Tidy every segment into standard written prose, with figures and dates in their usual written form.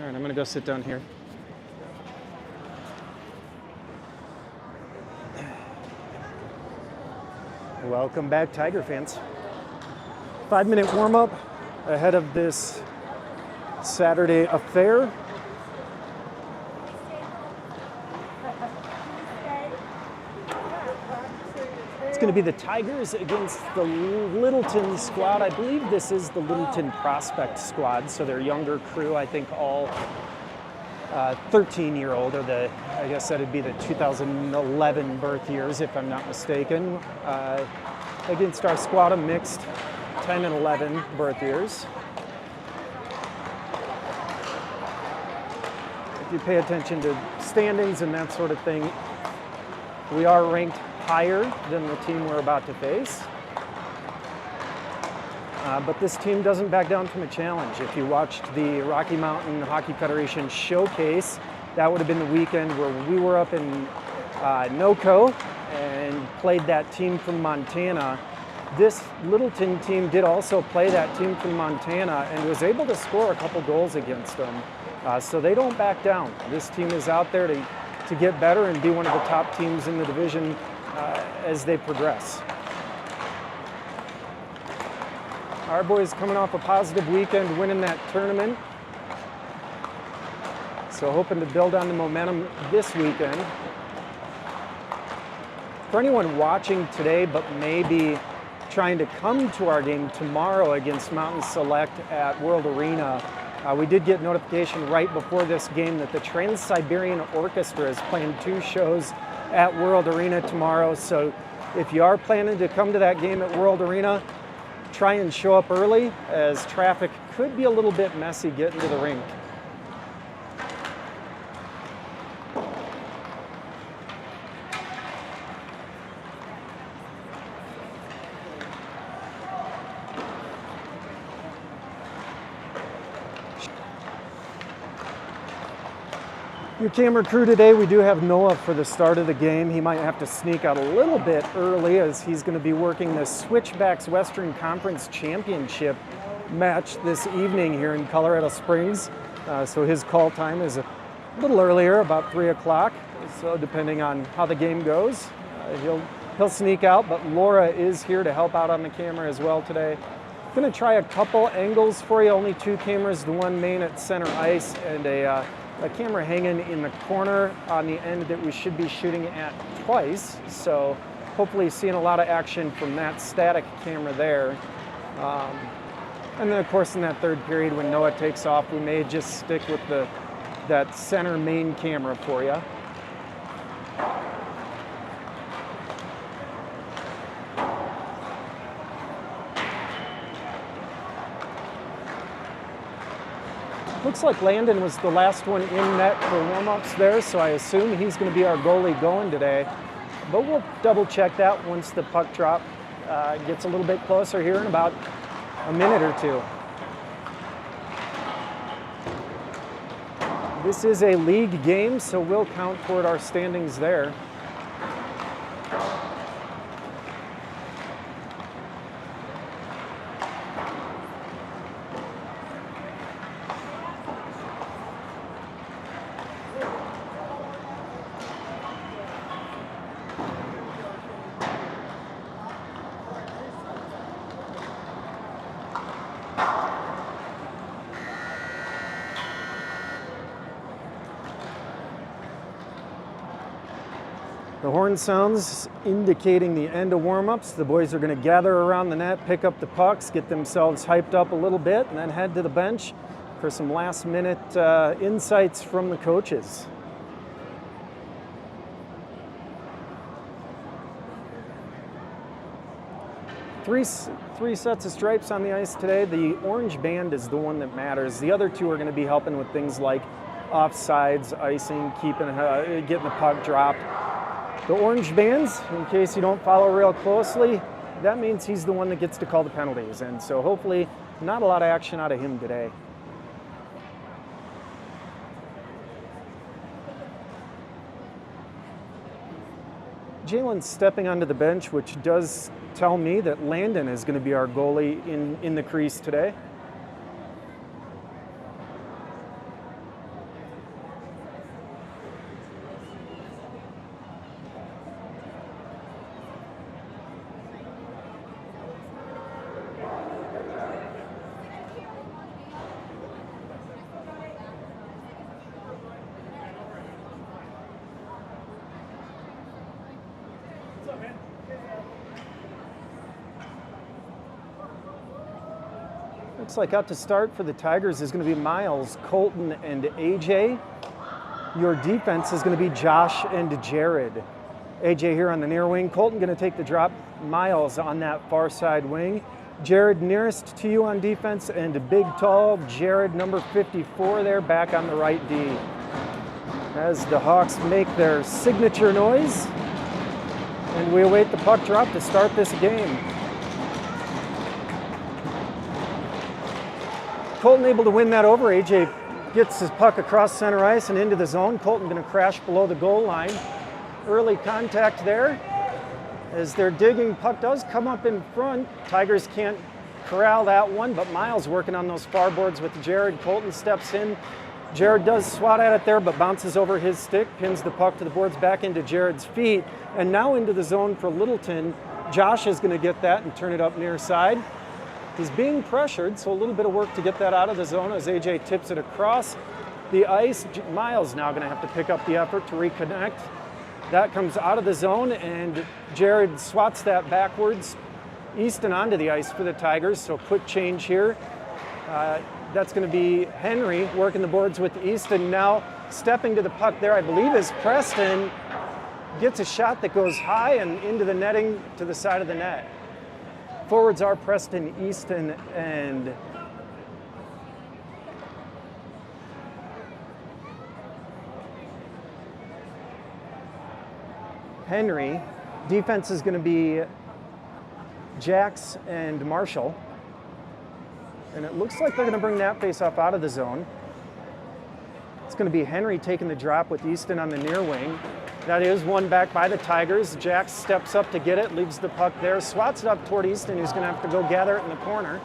All right, I'm gonna go sit down here. Welcome back, Tiger fans. 5-minute warm-up ahead of this Saturday affair. It's going to be the Tigers against the Littleton squad. I believe this is the Littleton prospect squad, so their younger crew, I think all 13-year-old, or I guess that'd be the 2011 birth years, if I'm not mistaken, against our squad of mixed 10 and 11 birth years. If you pay attention to standings and that sort of thing, we are ranked higher than the team we're about to face. But this team doesn't back down from a challenge. If you watched the Rocky Mountain Hockey Federation showcase, that would have been the weekend where we were up in NOCO and played that team from Montana. This Littleton team did also play that team from Montana and was able to score a couple goals against them. So they don't back down. This team is out there to get better and be one of the top teams in the division as they progress. Our boys coming off a positive weekend winning that tournament. So hoping to build on the momentum this weekend. For anyone watching today but maybe trying to come to our game tomorrow against Mountain Select at World Arena, we did get notification right before this game that the Trans-Siberian Orchestra is playing 2 shows at World Arena tomorrow. So if you are planning to come to that game at World Arena, try and show up early, as traffic could be a little bit messy getting to the rink. Your camera crew today, we do have Noah for the start of the game. He might have to sneak out a little bit early as he's going to be working the Switchbacks Western Conference Championship match this evening here in Colorado Springs. So his call time is a little earlier, about 3 o'clock. So depending on how the game goes, he'll sneak out, but Laura is here to help out on the camera as well today. Going to try a couple angles for you, only 2 cameras, the one main at center ice and a camera hanging in the corner on the end that we should be shooting at twice. So hopefully seeing a lot of action from that static camera there. And then of course in that third period when Noah takes off, we may just stick with that center main camera for you. Looks like Landon was the last one in net for warm-ups there, so I assume he's going to be our goalie going today. But we'll double check that once the puck drop gets a little bit closer here in about a minute or 2. This is a league game, so we'll count toward our standings there. The horn sounds indicating the end of warm-ups. The boys are going to gather around the net, pick up the pucks, get themselves hyped up a little bit, and then head to the bench for some last-minute insights from the coaches. Three sets of stripes on the ice today. The orange band is the one that matters. The other 2 are going to be helping with things like offsides, icing, getting the puck dropped. The orange bands, in case you don't follow real closely, that means he's the one that gets to call the penalties. And so hopefully not a lot of action out of him today. Jalen's stepping onto the bench, which does tell me that Landon is going to be our goalie in the crease today. Looks like out to start for the Tigers is going to be Miles, Colton, and AJ. Your defense is going to be Josh and Jared. AJ here on the near wing. Colton going to take the drop. Miles on that far side wing. Jared nearest to you on defense, and big, tall Jared, number 54 there, back on the right D. As the Hawks make their signature noise, and we await the puck drop to start this game. Colton able to win that over. AJ gets his puck across center ice and into the zone. Colton going to crash below the goal line. Early contact there. As they're digging, puck does come up in front. Tigers can't corral that one, but Miles working on those far boards with Jared. Colton steps in. Jared does swat at it there, but bounces over his stick, pins the puck to the boards, back into Jared's feet, and now into the zone for Littleton. Josh is going to get that and turn it up near side. He's being pressured, so a little bit of work to get that out of the zone as AJ tips it across the ice. Miles now going to have to pick up the effort to reconnect. That comes out of the zone, and Jared swats that backwards. Easton onto the ice for the Tigers, so quick change here. That's going to be Henry working the boards with Easton. Now stepping to the puck there, I believe, is Preston. Gets a shot that goes high and into the netting to the side of the net. Forwards are Preston, Easton, and Henry. Defense is going to be Jax and Marshall. And it looks like they're going to bring that faceoff out of the zone. It's going to be Henry taking the drop with Easton on the near wing. That is one back by the Tigers. Jax steps up to get it, leaves the puck there, swats it up toward Easton, who's going to have to go gather it in the corner.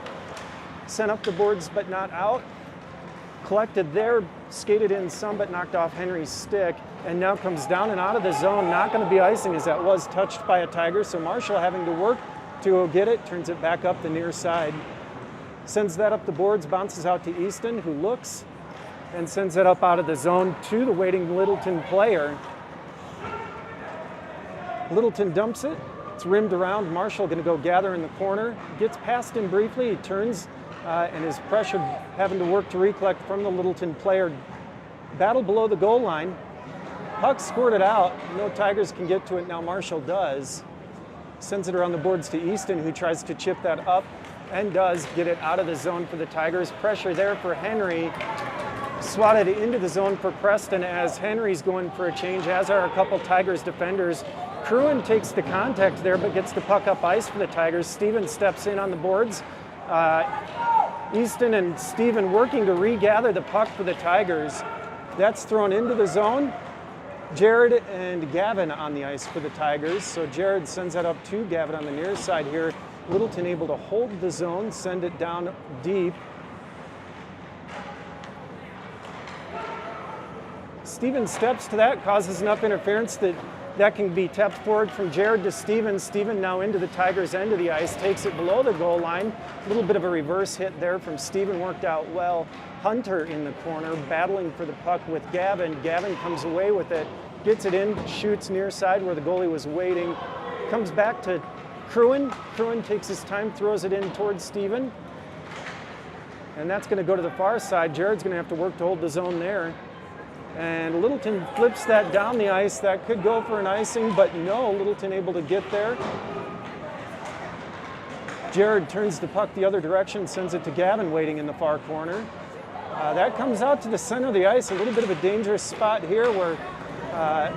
Sent up the boards, but not out. Collected there, skated in some, but knocked off Henry's stick, and now comes down and out of the zone. Not going to be icing, as that was touched by a Tiger, so Marshall having to work to go get it, turns it back up the near side. Sends that up the boards, bounces out to Easton, who looks, and sends it up out of the zone to the waiting Littleton player. Littleton dumps it. It's rimmed around. Marshall going to go gather in the corner. Gets past him briefly. He turns and is pressured, having to work to recollect from the Littleton player. Battle below the goal line. Puck squirted out. No Tigers can get to it. Now Marshall does. Sends it around the boards to Easton, who tries to chip that up and does get it out of the zone for the Tigers. Pressure there for Henry. Swatted into the zone for Preston as Henry's going for a change, as are a couple Tigers defenders. Cruin takes the contact there, but gets the puck up ice for the Tigers. Steven steps in on the boards. Easton and Steven working to regather the puck for the Tigers. That's thrown into the zone. Jared and Gavin on the ice for the Tigers. So Jared sends that up to Gavin on the near side here. Littleton able to hold the zone, send it down deep. Steven steps to that, causes enough interference that can be tapped forward from Jared to Steven. Steven now into the Tigers' end of the ice, takes it below the goal line. A little bit of a reverse hit there from Steven, worked out well. Hunter in the corner, battling for the puck with Gavin. Gavin comes away with it, gets it in, shoots near side where the goalie was waiting. Comes back to Cruin. Cruin takes his time, throws it in towards Steven. And that's going to go to the far side. Jared's going to have to work to hold the zone there. And Littleton flips that down the ice. That could go for an icing, but no, Littleton able to get there. Jared turns the puck the other direction, sends it to Gavin waiting in the far corner. That comes out to the center of the ice, a little bit of a dangerous spot here where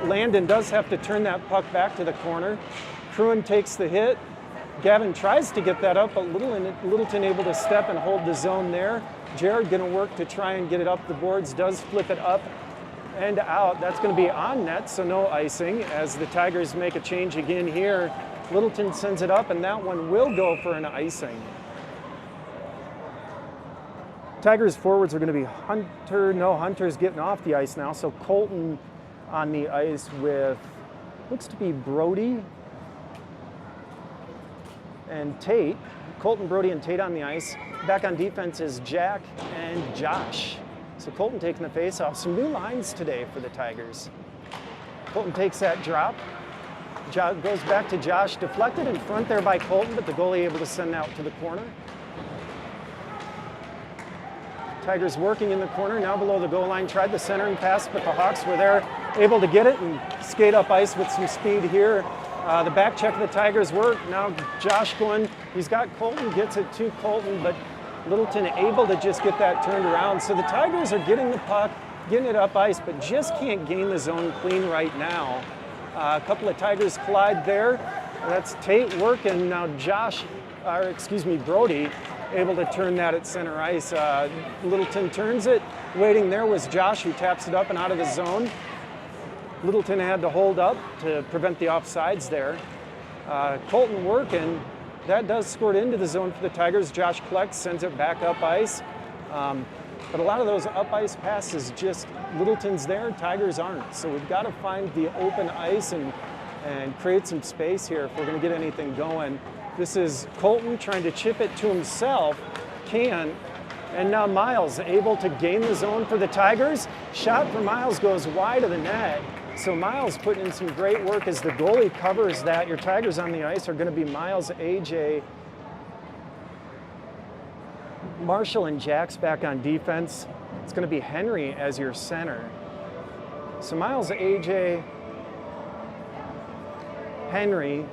Landon does have to turn that puck back to the corner. Cruin takes the hit. Gavin tries to get that up, but Littleton able to step and hold the zone there. Jared going to work to try and get it up the boards, does flip it up and out. That's going to be on net, so no icing as the Tigers make a change again here. Littleton sends it up, and that one will go for an icing. Tigers forwards are going to be Hunter. No, Hunter's getting off the ice now, so Colton on the ice with, looks to be Brody and Tate. Colton, Brody, and Tate on the ice. Back on defense is Jack and Josh. So Colton taking the face-off. Some new lines today for the Tigers. Colton takes that drop. Goes back to Josh, deflected in front there by Colton, but the goalie able to send out to the corner. Tigers working in the corner, now below the goal line, tried the centering pass, but the Hawks were there, able to get it and skate up ice with some speed here. The back check of the Tigers work. Now Josh going, he's got Colton, gets it to Colton, but Littleton able to just get that turned around. So the Tigers are getting the puck, getting it up ice, but just can't gain the zone clean right now. A couple of Tigers collide there. That's Tate working. Now Brody able to turn that at center ice. Littleton turns it. Waiting there was Josh, who taps it up and out of the zone. Littleton had to hold up to prevent the offsides there. Colton working. That does squirt into the zone for the Tigers. Josh collects, sends it back up ice. But a lot of those up ice passes, just Littleton's there, Tigers aren't. So we've got to find the open ice and create some space here if we're going to get anything going. This is Colton trying to chip it to himself, and now Miles able to gain the zone for the Tigers. Shot for Miles goes wide of the net. So Miles putting in some great work as the goalie covers that. Your Tigers on the ice are going to be Miles, AJ, Marshall, and Jax back on defense. It's going to be Henry as your center. So Miles, AJ, Henry.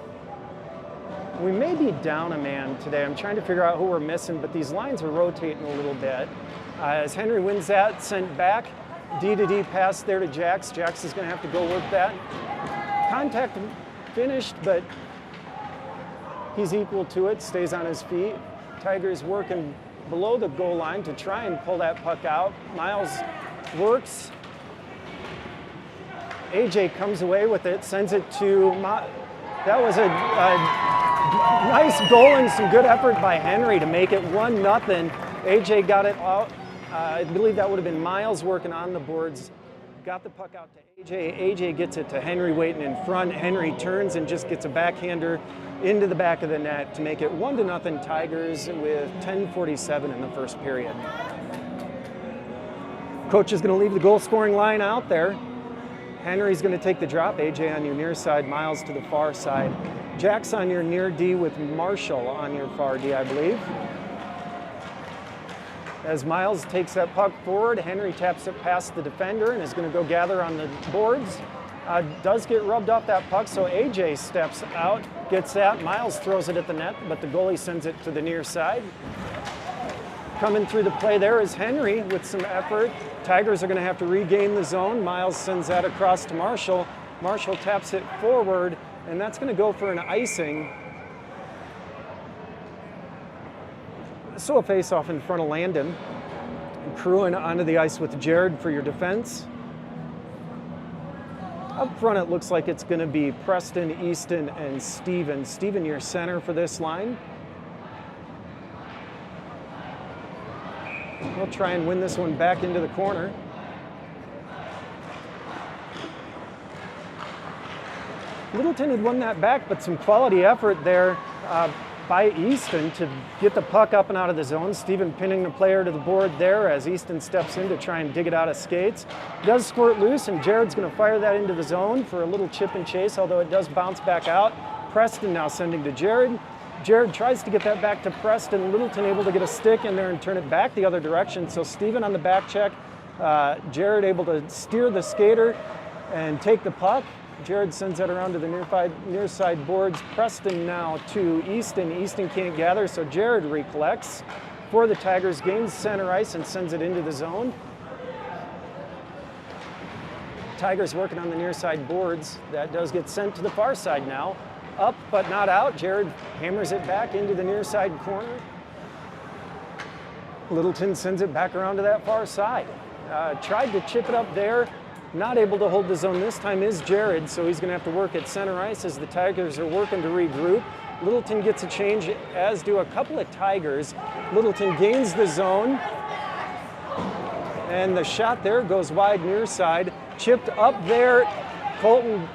We may be down a man today. I'm trying to figure out who we're missing, but these lines are rotating a little bit. As Henry wins that, sent back, D-to-D pass there to Jax. Jax is going to have to go work that. Contact finished, but he's equal to it, stays on his feet. Tigers working below the goal line to try and pull that puck out. Miles works. AJ comes away with it, sends it to, that was a nice goal and some good effort by Henry to make it 1-0. AJ got it out. I believe that would have been Miles working on the boards. Got the puck out to AJ. AJ gets it to Henry waiting in front. Henry turns and just gets a backhander into the back of the net to make it 1-0 Tigers with 10:47 in the first period. Coach is going to leave the goal scoring line out there. Henry's going to take the drop. AJ on your near side, Miles to the far side. Jax on your near D with Marshall on your far D, I believe. As Miles takes that puck forward, Henry taps it past the defender and is going to go gather on the boards. Does get rubbed off that puck, so AJ steps out, gets that. Miles throws it at the net, but the goalie sends it to the near side. Coming through the play there is Henry with some effort. Tigers are going to have to regain the zone. Miles sends that across to Marshall. Marshall taps it forward, and that's going to go for an icing. So a face-off in front of Landon. Crewing onto the ice with Jared for your defense. Up front, it looks like it's going to be Preston, Easton, and Steven. Steven, your center for this line. We'll try and win this one back into the corner. Littleton had won that back, but some quality effort there by Easton to get the puck up and out of the zone. Steven pinning the player to the board there as Easton steps in to try and dig it out of skates. It does squirt loose, and Jared's going to fire that into the zone for a little chip and chase, although it does bounce back out. Preston now sending to Jared. Jared tries to get that back to Preston. Littleton able to get a stick in there and turn it back the other direction. So Steven on the back check. Jared able to steer the skater and take the puck. Jared sends that around to the near side boards. Preston now to Easton. Easton can't gather, so Jared recollects for the Tigers. Gains center ice and sends it into the zone. Tigers working on the near side boards. That does get sent to the far side now. Up but not out. Jared hammers it back into the near side corner. Littleton sends it back around to that far side. Tried to chip it up there. Not able to hold the zone this time is Jared, so he's going to have to work at center ice as the Tigers are working to regroup. Littleton gets a change, as do a couple of Tigers. Littleton gains the zone, and the shot there goes wide near side. Chipped up there. Colton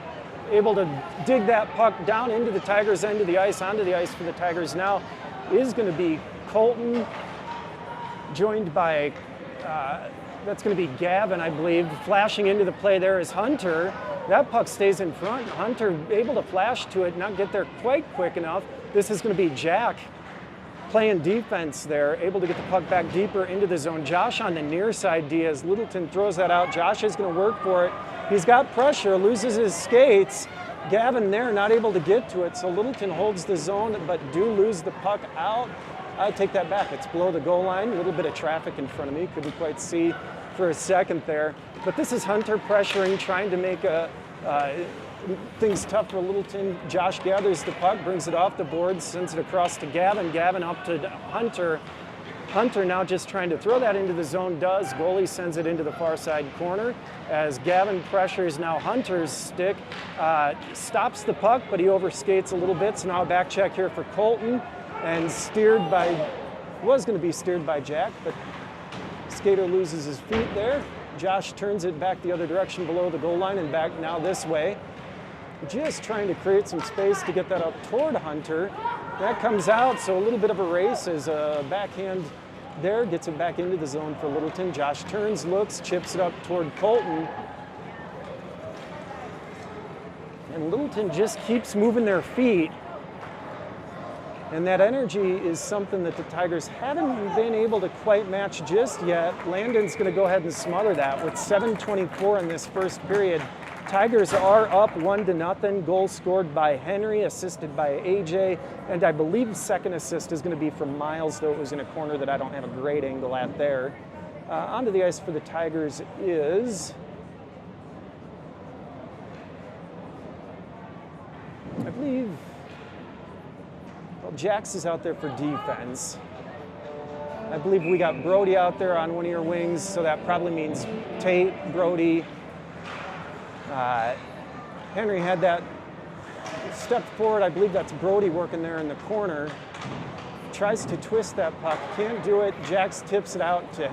able to dig that puck down into the Tigers' end of the ice, onto the ice for the Tigers now is going to be Colton, joined by, that's going to be Gavin, I believe. Flashing into the play there is Hunter. That puck stays in front. Hunter able to flash to it, not get there quite quick enough. This is going to be Jack playing defense there, able to get the puck back deeper into the zone. Josh on the near side D as Littleton throws that out. Josh is going to work for it. He's got pressure, loses his skates. Gavin there not able to get to it, so Littleton holds the zone but do lose the puck out. I take that back. It's below the goal line. A little bit of traffic in front of me. Couldn't quite see for a second there. But this is Hunter pressuring, trying to make things tough for Littleton. Josh gathers the puck, brings it off the board, sends it across to Gavin. Gavin up to Hunter. Hunter now just trying to throw that into the zone, does. Goalie sends it into the far side corner as Gavin pressures now Hunter's stick. Stops the puck, but he overskates a little bit. So now a back check here for Colton. And was going to be steered by Jack, but skater loses his feet there. Josh turns it back the other direction below the goal line and back now this way. Just trying to create some space to get that up toward Hunter. That comes out, so a little bit of a race as a backhand there, gets it back into the zone for Littleton. Josh turns, looks, chips it up toward Colton. And Littleton just keeps moving their feet. And that energy is something that the Tigers haven't been able to quite match just yet. Landon's going to go ahead and smother that with 7:24 in this first period. Tigers are up 1-0. Goal scored by Henry, assisted by AJ, and I believe second assist is going to be from Miles, though it was in a corner that I don't have a great angle at there. Onto the ice for the Tigers is, I believe, well, Jax is out there for defense. I believe we got Brody out there on one of your wings, so that probably means Tate, Brody. Henry had that step forward. I believe that's Brody working there in the corner. Tries to twist that puck, can't do it. Jax tips it out to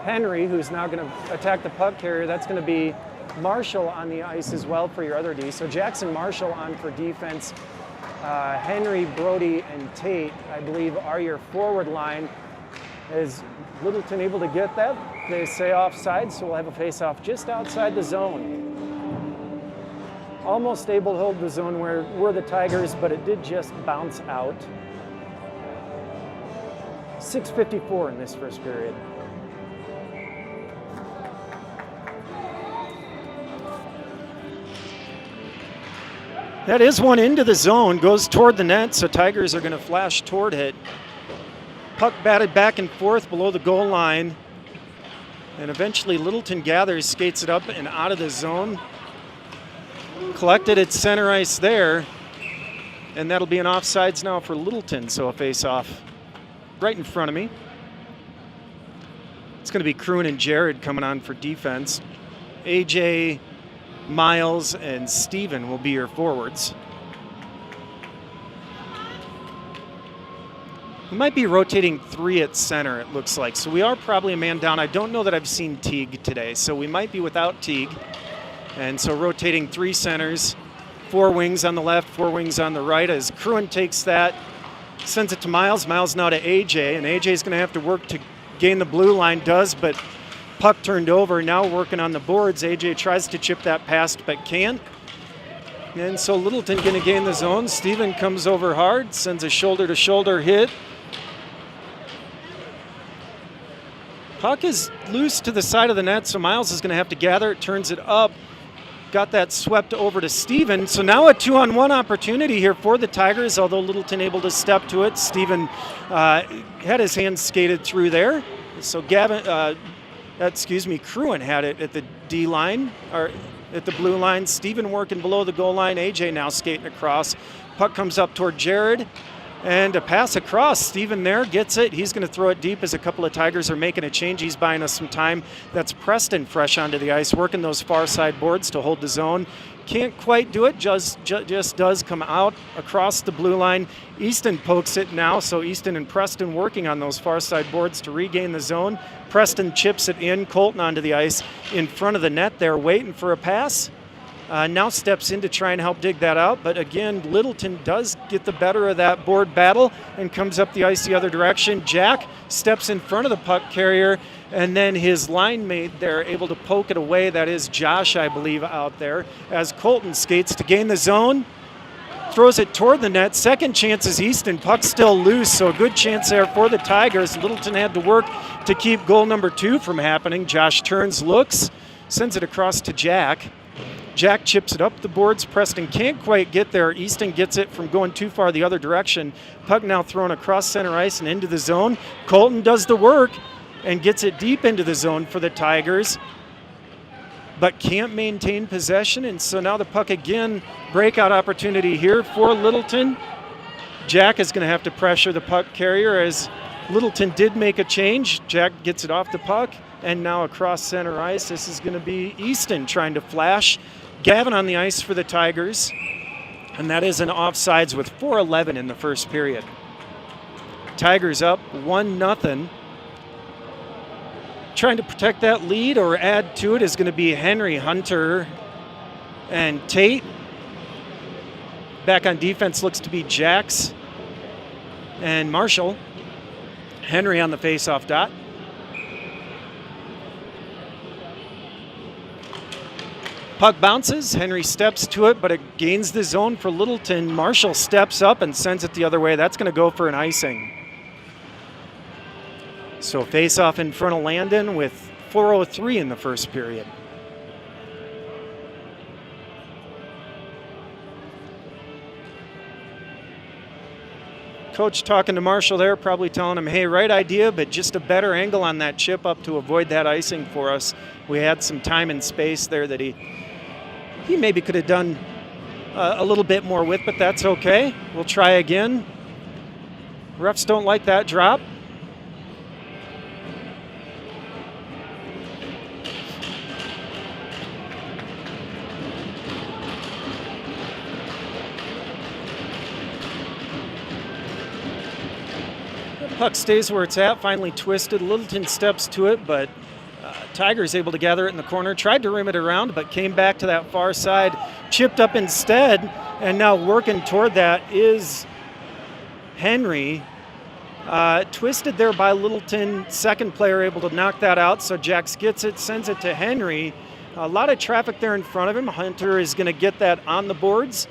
Henry, who's now going to attack the puck carrier. That's going to be Marshall on the ice as well for your other D. So Jackson Marshall on for defense. Henry, Brody, and Tate, I believe, are your forward line. Is Littleton able to get that? They say offside, so we'll have a face-off just outside the zone. Almost able to hold the zone where we're the Tigers, but it did just bounce out. 6:54 in this first period. That is one into the zone, goes toward the net, so Tigers are going to flash toward it. Puck batted back and forth below the goal line, and eventually Littleton gathers, skates it up and out of the zone. Collected at center ice there, and that'll be an offsides now for Littleton, so a face-off right in front of me. It's going to be Kroon and Jared coming on for defense. AJ, Miles, and Steven will be your forwards. We might be rotating 3 at center, it looks like. So we are probably a man down. I don't know that I've seen Teague today, so we might be without Teague. And so rotating 3 centers, 4 wings on the left, 4 wings on the right. As Kroon takes that, sends it to Miles. Miles now to AJ, and AJ's going to have to work to gain the blue line, does, but puck turned over, now working on the boards. AJ tries to chip that past, but can't. And so Littleton going to gain the zone. Steven comes over hard, sends a shoulder-to-shoulder hit. Puck is loose to the side of the net, so Miles is going to have to gather it, turns it up. Got that swept over to Steven. So now a 2-on-1 opportunity here for the Tigers, although Littleton able to step to it. Steven had his hands skated through there. So Kroon had it at the D line, or at the blue line. Steven working below the goal line. AJ now skating across. Puck comes up toward Jared. And a pass across. Steven there gets it. He's going to throw it deep as a couple of Tigers are making a change. He's buying us some time. That's Preston fresh onto the ice, working those far side boards to hold the zone. Can't quite do it, just does come out across the blue line. Easton pokes it now, so Easton and Preston working on those far side boards to regain the zone. Preston chips it in. Colton onto the ice in front of the net there, waiting for a pass. Now steps in to try and help dig that out, but again, Littleton does get the better of that board battle and comes up the ice the other direction. Jack steps in front of the puck carrier, and then his line mate there able to poke it away. That is Josh, I believe, out there, as Colton skates to gain the zone, throws it toward the net. Second chance is Easton. Puck still loose, so a good chance there for the Tigers. Littleton had to work to keep goal number 2 from happening. Josh turns, looks, sends it across to Jack. Jack chips it up the boards. Preston can't quite get there. Easton gets it from going too far the other direction. Puck now thrown across center ice and into the zone. Colton does the work and gets it deep into the zone for the Tigers, but can't maintain possession. And so now the puck again, breakout opportunity here for Littleton. Jack is going to have to pressure the puck carrier as Littleton did make a change. Jack gets it off the puck and now across center ice. This is going to be Easton trying to flash. Gavin on the ice for the Tigers, and that is an offsides with 4:11 in the first period. Tigers up 1-0. Trying to protect that lead or add to it is going to be Henry, Hunter, and Tate. Back on defense looks to be Jax and Marshall. Henry on the faceoff dot. Puck bounces, Henry steps to it, but it gains the zone for Littleton. Marshall steps up and sends it the other way. That's going to go for an icing. So face-off in front of Landon with 4:03 in the first period. Coach talking to Marshall there, probably telling him, hey, right idea, but just a better angle on that chip up to avoid that icing for us. We had some time and space there that he maybe could have done a little bit more with, but that's okay. We'll try again. Refs don't like that drop. Puck stays where it's at, finally twisted. Littleton steps to it, but Tigers able to gather it in the corner. Tried to rim it around, but came back to that far side. Chipped up instead, and now working toward that is Henry. Twisted there by Littleton. Second player able to knock that out, so Jax gets it, sends it to Henry. A lot of traffic there in front of him. Hunter is going to get that on the boards.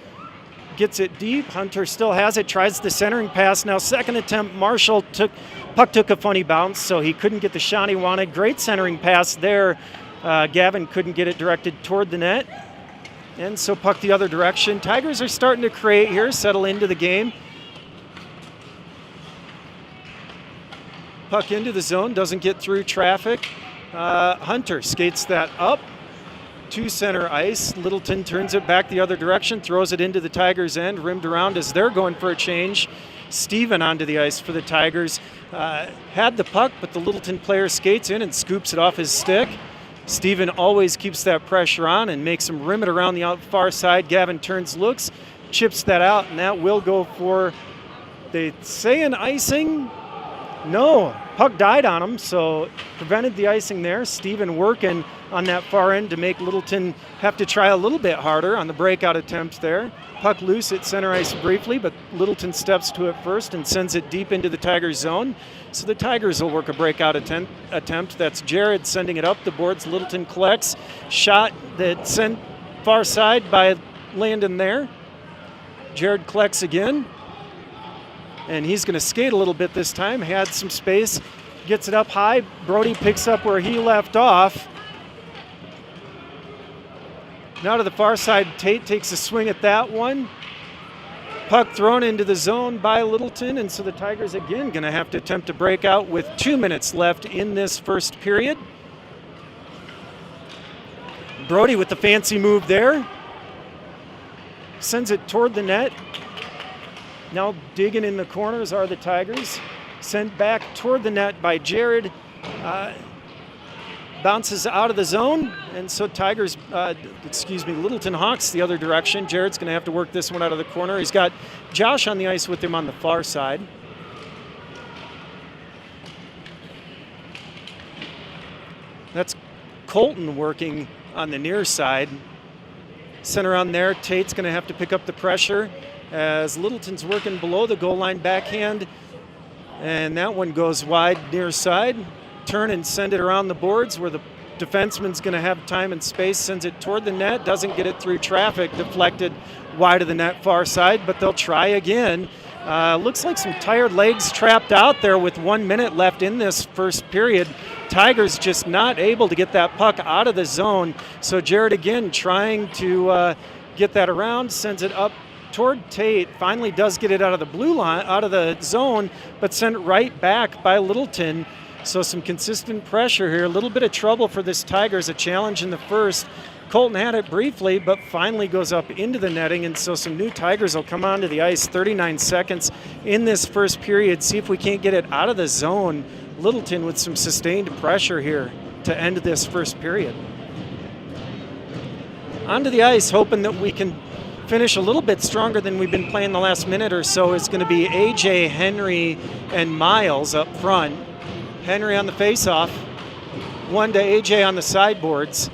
Gets it deep. Hunter still has it. Tries the centering pass. Now second attempt. Marshall puck took a funny bounce, so he couldn't get the shot he wanted. Great centering pass there. Gavin couldn't get it directed toward the net. And so puck the other direction. Tigers are starting to create here, settle into the game. Puck into the zone, doesn't get through traffic. Hunter skates that up to center ice. Littleton turns it back the other direction, throws it into the Tigers' end, rimmed around as they're going for a change. Steven onto the ice for the Tigers. Had the puck, but the Littleton player skates in and scoops it off his stick. Steven always keeps that pressure on and makes him rim it around the far side. Gavin turns, looks, chips that out, and that will go for, they say, an icing. No, puck died on him, so prevented the icing there. Steven working on that far end to make Littleton have to try a little bit harder on the breakout attempt there. Puck loose at center ice briefly, but Littleton steps to it first and sends it deep into the Tigers' zone. So the Tigers will work a breakout attempt. That's Jared sending it up the boards. Littleton collects. Shot that sent far side by Landon there. Jared collects again. And he's going to skate a little bit this time. Had some space. Gets it up high. Brody picks up where he left off. Now to the far side, Tate takes a swing at that one. Puck thrown into the zone by Littleton, and so the Tigers again going to have to attempt to break out with 2 minutes left in this first period. Brody with the fancy move there. Sends it toward the net. Now digging in the corners are the Tigers. Sent back toward the net by Jared. Bounces out of the zone, and so Littleton Hawks the other direction. Jared's going to have to work this one out of the corner. He's got Josh on the ice with him on the far side. That's Colton working on the near side. Center on there, Tate's going to have to pick up the pressure as Littleton's working below the goal line backhand. And that one goes wide near side. Turn and send it around the boards where the defenseman's going to have time and space, sends it toward the net, doesn't get it through traffic, deflected wide of the net far side, but they'll try again. Looks like some tired legs trapped out there with 1 minute left in this first period. Tigers just not able to get that puck out of the zone. So Jared again trying to get that around, sends it up toward Tate, finally does get it out of the blue line, out of the zone, but sent it right back by Littleton. So some consistent pressure here, a little bit of trouble for this Tigers, a challenge in the first. Colton had it briefly, but finally goes up into the netting, and so some new Tigers will come onto the ice. 39 seconds in this first period. See if we can't get it out of the zone. Littleton with some sustained pressure here to end this first period. Onto the ice, hoping that we can finish a little bit stronger than we've been playing the last minute or so, is going to be AJ, Henry, and Miles up front. Henry on the faceoff, one to AJ on the sideboards.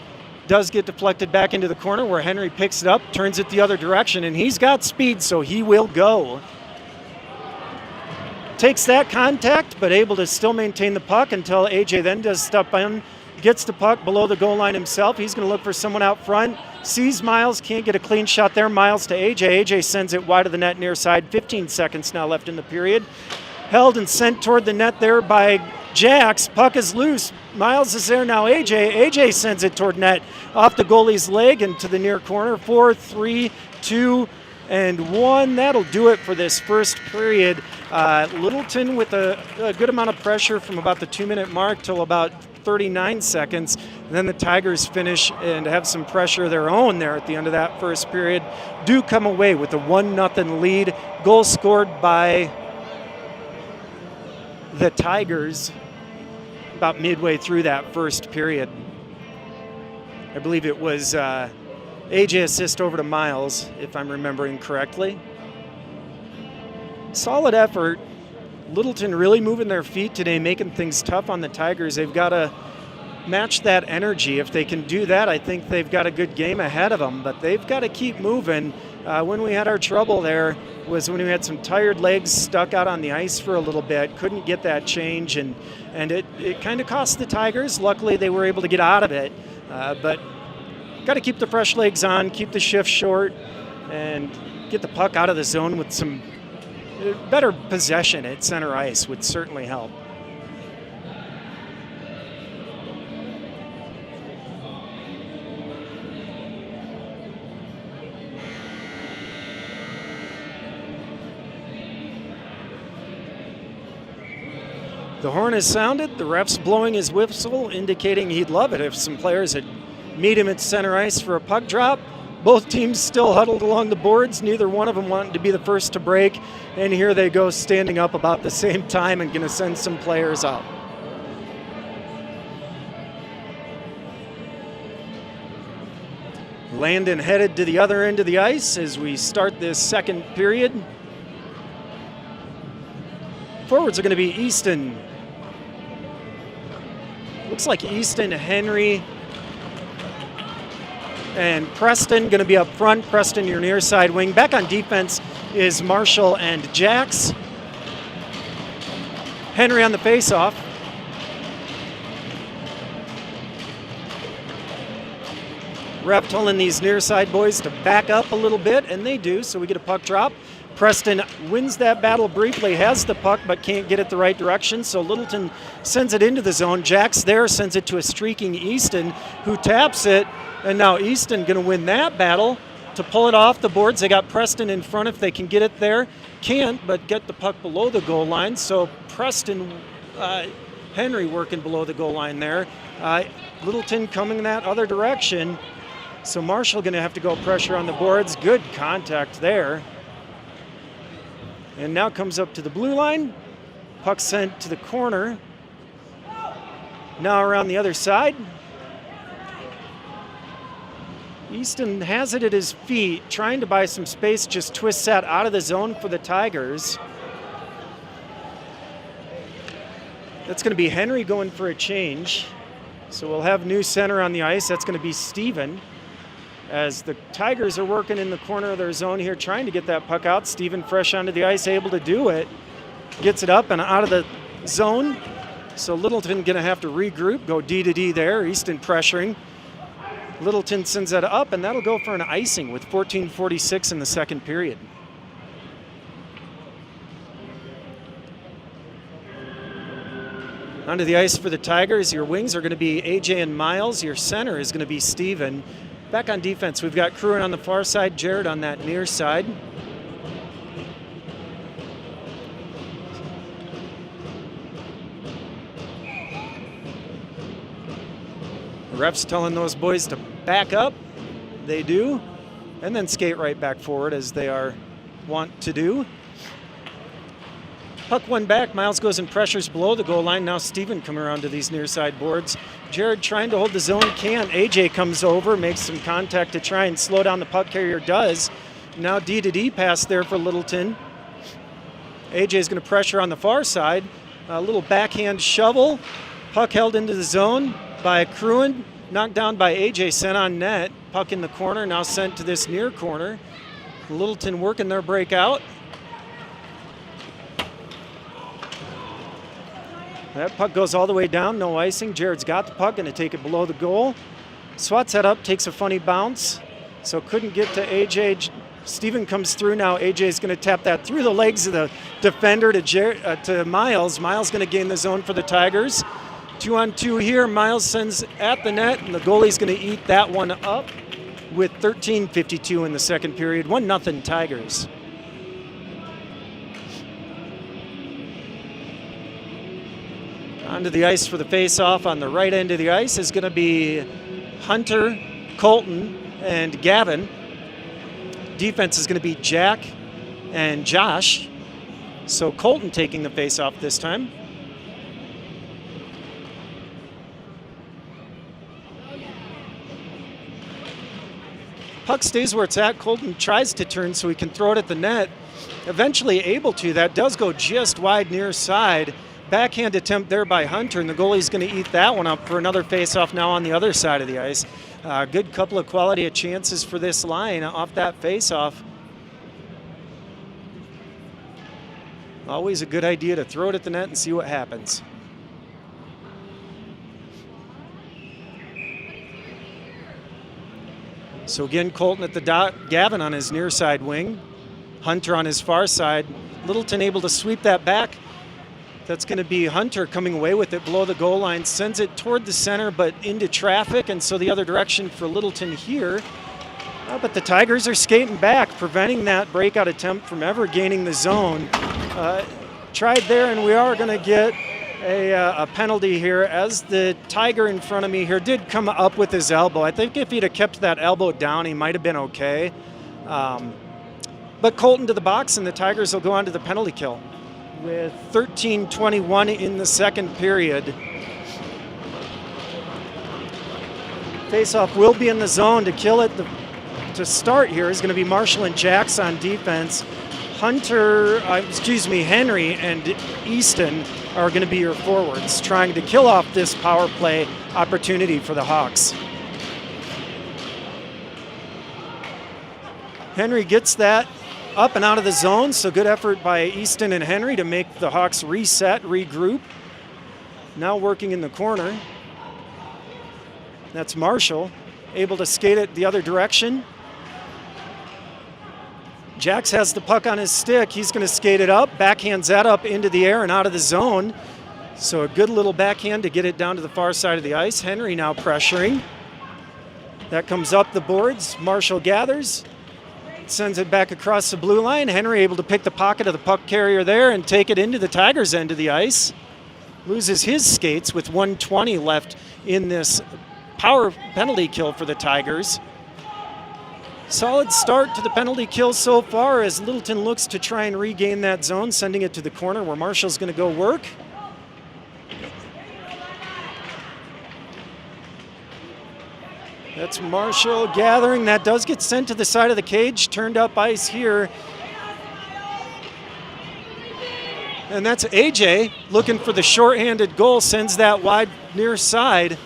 Does get deflected back into the corner where Henry picks it up, turns it the other direction, and he's got speed, so he will go. Takes that contact, but able to still maintain the puck until AJ then does step in, gets the puck below the goal line himself. He's going to look for someone out front. Sees Miles, can't get a clean shot there. Miles to AJ. AJ sends it wide of the net near side. 15 seconds now left in the period. Held and sent toward the net there by Jax. Puck is loose. Miles is there now. AJ sends it toward net off the goalie's leg and to the near corner. 4, 3, 2, and 1. That'll do it for this first period. Littleton with a good amount of pressure from about the 2-minute mark till about 39 seconds. Then the Tigers finish and have some pressure of their own there at the end of that first period. Do come away with a 1-0 lead. Goal scored by the Tigers about midway through that first period. I believe it was AJ assist over to Miles, if I'm remembering correctly. Solid effort. Littleton really moving their feet today, making things tough on the Tigers. They've got to match that energy. If they can do that, I think they've got a good game ahead of them, but they've got to keep moving. When we had our trouble there was when we had some tired legs stuck out on the ice for a little bit, couldn't get that change, and it kind of cost the Tigers. Luckily, they were able to get out of it, but got to keep the fresh legs on, keep the shift short, and get the puck out of the zone with some better possession at center ice would certainly help. The horn is sounded, the ref's blowing his whistle, indicating he'd love it if some players would meet him at center ice for a puck drop. Both teams still huddled along the boards, neither one of them wanting to be the first to break, and here they go standing up about the same time and going to send some players out. Landon headed to the other end of the ice as we start this second period. Forwards are going to be Easton. Looks like Easton, Henry, and Preston going to be up front. Preston, your near side wing. Back on defense is Marshall and Jax. Henry on the faceoff. Ref telling these near side boys to back up a little bit, and they do, so we get a puck drop. Preston wins that battle briefly, has the puck, but can't get it the right direction, so Littleton sends it into the zone. Jax there sends it to a streaking Easton, who taps it, and now Easton going to win that battle to pull it off the boards. They got Preston in front if they can get it there. Can't, but get the puck below the goal line, so Preston, Henry working below the goal line there. Littleton coming that other direction, so Marshall going to have to go pressure on the boards. Good contact there. And now comes up to the blue line. Puck sent to the corner. Now around the other side. Easton has it at his feet, trying to buy some space, just twists that out of the zone for the Tigers. That's going to be Henry going for a change. So we'll have new center on the ice. That's going to be Steven. as the Tigers are working in the corner of their zone here, trying to get that puck out. Steven fresh onto the ice, able to do it. Gets it up and out of the zone. So Littleton going to have to regroup, go D to D there. Easton pressuring. Littleton sends that up, and that'll go for an icing with 14:46 in the second period. Onto the ice for the Tigers. Your wings are going to be AJ and Miles. Your center is going to be Steven. Back on defense, we've got Kruin on the far side, Jared on that near side. The ref's telling those boys to back up. They do. And then skate right back forward as they are wont to do. Puck one back. Miles goes and pressures below the goal line. Now Steven coming around to these near side boards. Jared trying to hold the zone. Can't. AJ comes over, makes some contact to try and slow down the puck carrier. Does. Now D to D pass there for Littleton. AJ is going to pressure on the far side. A little backhand shovel. Puck held into the zone by Kruin. Knocked down by AJ, sent on net. Puck in the corner, now sent to this near corner. Littleton working their breakout. That puck goes all the way down, no icing. Jared's got the puck, going to take it below the goal. Swats that up, takes a funny bounce. So couldn't get to AJ. Steven comes through now. AJ's going to tap that through the legs of the defender to Miles. Miles going to gain the zone for the Tigers. 2-on-2 here. Miles sends at the net, and the goalie's going to eat that one up with 13:52 in the second period. 1-0 Tigers. Onto the ice for the face-off on the right end of the ice is going to be Hunter, Colton, and Gavin. Defense is going to be Jack and Josh. So Colton taking the face-off this time. Puck stays where it's at. Colton tries to turn so he can throw it at the net. Eventually able to. That does go just wide near side. Backhand attempt there by Hunter, and the goalie's going to eat that one up for another face-off now on the other side of the ice. Good couple of quality of chances for this line off that face-off. Always a good idea to throw it at the net and see what happens. So again, Colton at the dot, Gavin on his near side wing, Hunter on his far side. Littleton able to sweep that back. That's going to be Hunter coming away with it below the goal line, sends it toward the center but into traffic, and so the other direction for Littleton here. But the Tigers are skating back, preventing that breakout attempt from ever gaining the zone. Tried there, and we are going to get a penalty here as the Tiger in front of me here did come up with his elbow. I think if he'd have kept that elbow down, he might have been okay. But Colton to the box, and the Tigers will go on to the penalty kill with 13:21 in the second period. Faceoff will be in the zone to kill it. To start here is going to be Marshall and Jax on defense. Henry and Easton are going to be your forwards, trying to kill off this power play opportunity for the Hawks. Henry gets that up and out of the zone, so good effort by Easton and Henry to make the Hawks reset, regroup. Now working in the corner. That's Marshall, able to skate it the other direction. Jax has the puck on his stick. He's going to skate it up, backhands that up into the air and out of the zone. So a good little backhand to get it down to the far side of the ice. Henry now pressuring. That comes up the boards. Marshall gathers. Sends it back across the blue line. Henry able to pick the pocket of the puck carrier there and take it into the Tigers' end of the ice. Loses his skates with 1:20 left in this power penalty kill for the Tigers. Solid start to the penalty kill so far as Littleton looks to try and regain that zone, sending it to the corner where Marshall's going to go work. That's Marshall gathering. That does get sent to the side of the cage. Turned up ice here. And that's AJ looking for the shorthanded goal. Sends that wide near side.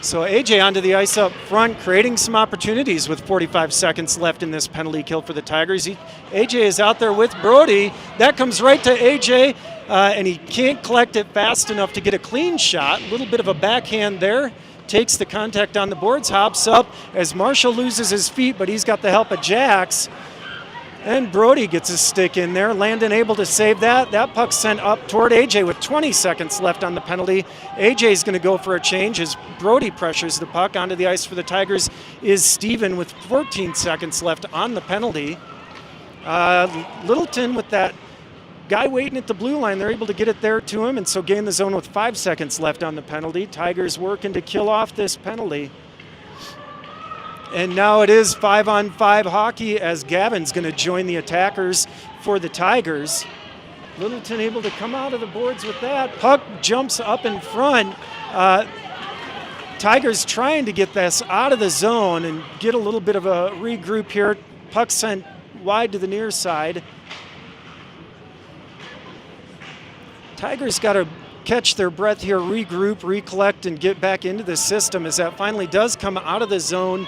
So AJ onto the ice up front, creating some opportunities with 45 seconds left in this penalty kill for the Tigers. AJ is out there with Brody. That comes right to AJ, and he can't collect it fast enough to get a clean shot. A little bit of a backhand there. Takes the contact on the boards, hops up as Marshall loses his feet, but he's got the help of Jax. And Brody gets a stick in there. Landon able to save that. That puck sent up toward AJ with 20 seconds left on the penalty. AJ's going to go for a change as Brody pressures the puck. Onto the ice for the Tigers is Steven with 14 seconds left on the penalty. Littleton with that guy waiting at the blue line. They're able to get it there to him, and so gain the zone with 5 seconds left on the penalty. Tigers working to kill off this penalty. And now it is 5-on-5 hockey as Gavin's going to join the attackers for the Tigers. Littleton able to come out of the boards with that. Puck jumps up in front. Tigers trying to get this out of the zone and get a little bit of a regroup here. Puck sent wide to the near side. Tigers got to catch their breath here, regroup, recollect, and get back into the system as that finally does come out of the zone.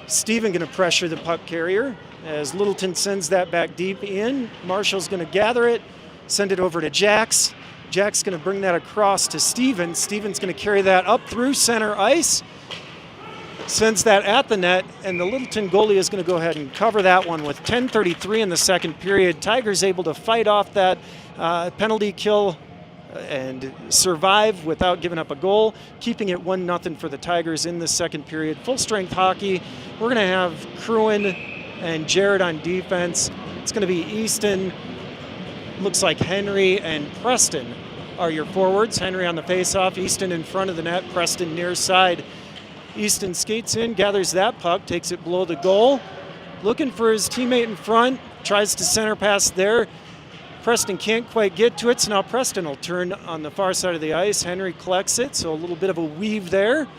Steven going to pressure the puck carrier as Littleton sends that back deep in. Marshall's going to gather it, send it over to Jax. Jack's going to bring that across to Steven. Steven's going to carry that up through center ice, sends that at the net, and the Littleton goalie is going to go ahead and cover that one with 10:33 in the second period. Tigers able to fight off that penalty kill and survive without giving up a goal, keeping it 1-0 for the Tigers in the second period. Full strength hockey. We're going to have Cruin and Jared on defense. It's going to be Easton, looks like Henry and Preston are your forwards. Henry on the faceoff, Easton in front of the net, Preston near side. Easton skates in, gathers that puck, takes it below the goal, looking for his teammate in front, tries to center pass there. Preston can't quite get to it, so now Preston will turn on the far side of the ice. Henry collects it, so a little bit of a weave there.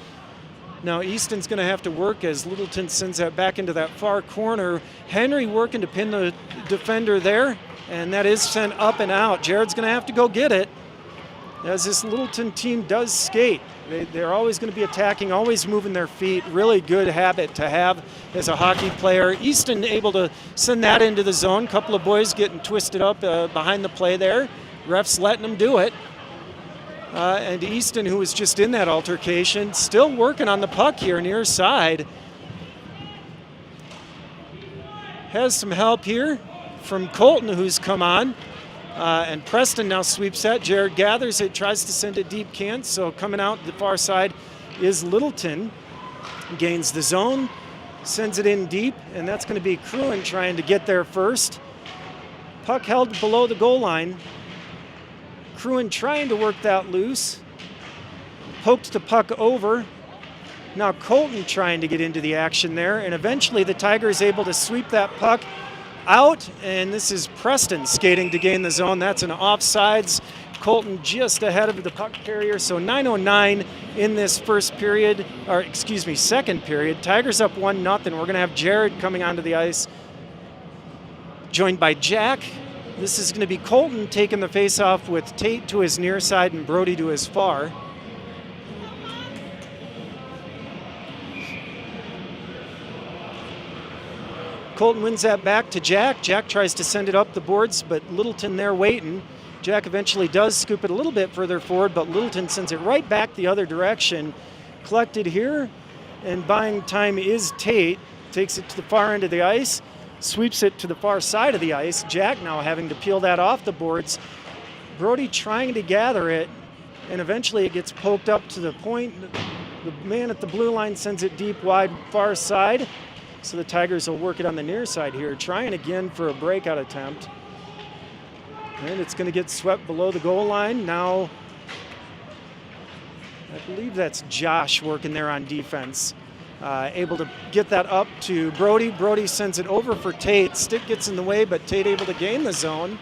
Now Easton's going to have to work as Littleton sends that back into that far corner. Henry working to pin the defender there, and that is sent up and out. Jared's going to have to go get it as this Littleton team does skate. They're always going to be attacking, always moving their feet. Really good habit to have as a hockey player. Easton able to send that into the zone. Couple of boys getting twisted up behind the play there. Refs letting them do it. And Easton, who was just in that altercation, still working on the puck here near side. Has some help here from Colton, who's come on. And Preston now sweeps that. Jared gathers it, tries to send it deep, can't. So coming out the far side is Littleton. Gains the zone, sends it in deep, and that's going to be Cruin trying to get there first. Puck held below the goal line. Cruin trying to work that loose. Poked the puck over. Now Colton trying to get into the action there, and eventually the Tigers able to sweep that puck out, and this is Preston skating to gain the zone. That's an offsides. Colton just ahead of the puck carrier, so 9:09 in this second period. Tigers up 1-0. We're going to have Jared coming onto the ice, joined by Jack. This is going to be Colton taking the face-off with Tate to his near side and Brody to his far. Colton wins that back to Jack. Jack tries to send it up the boards, but Littleton there waiting. Jack eventually does scoop it a little bit further forward, but Littleton sends it right back the other direction. Collected here, and buying time is Tate. Takes it to the far end of the ice, sweeps it to the far side of the ice. Jack now having to peel that off the boards. Brody trying to gather it, and eventually it gets poked up to the point. The man at the blue line sends it deep wide far side. So the Tigers will work it on the near side here, trying again for a breakout attempt. And it's going to get swept below the goal line. Now, I believe that's Josh working there on defense. Able to get that up to Brody. Brody sends it over for Tate. Stick gets in the way, but Tate able to gain the zone.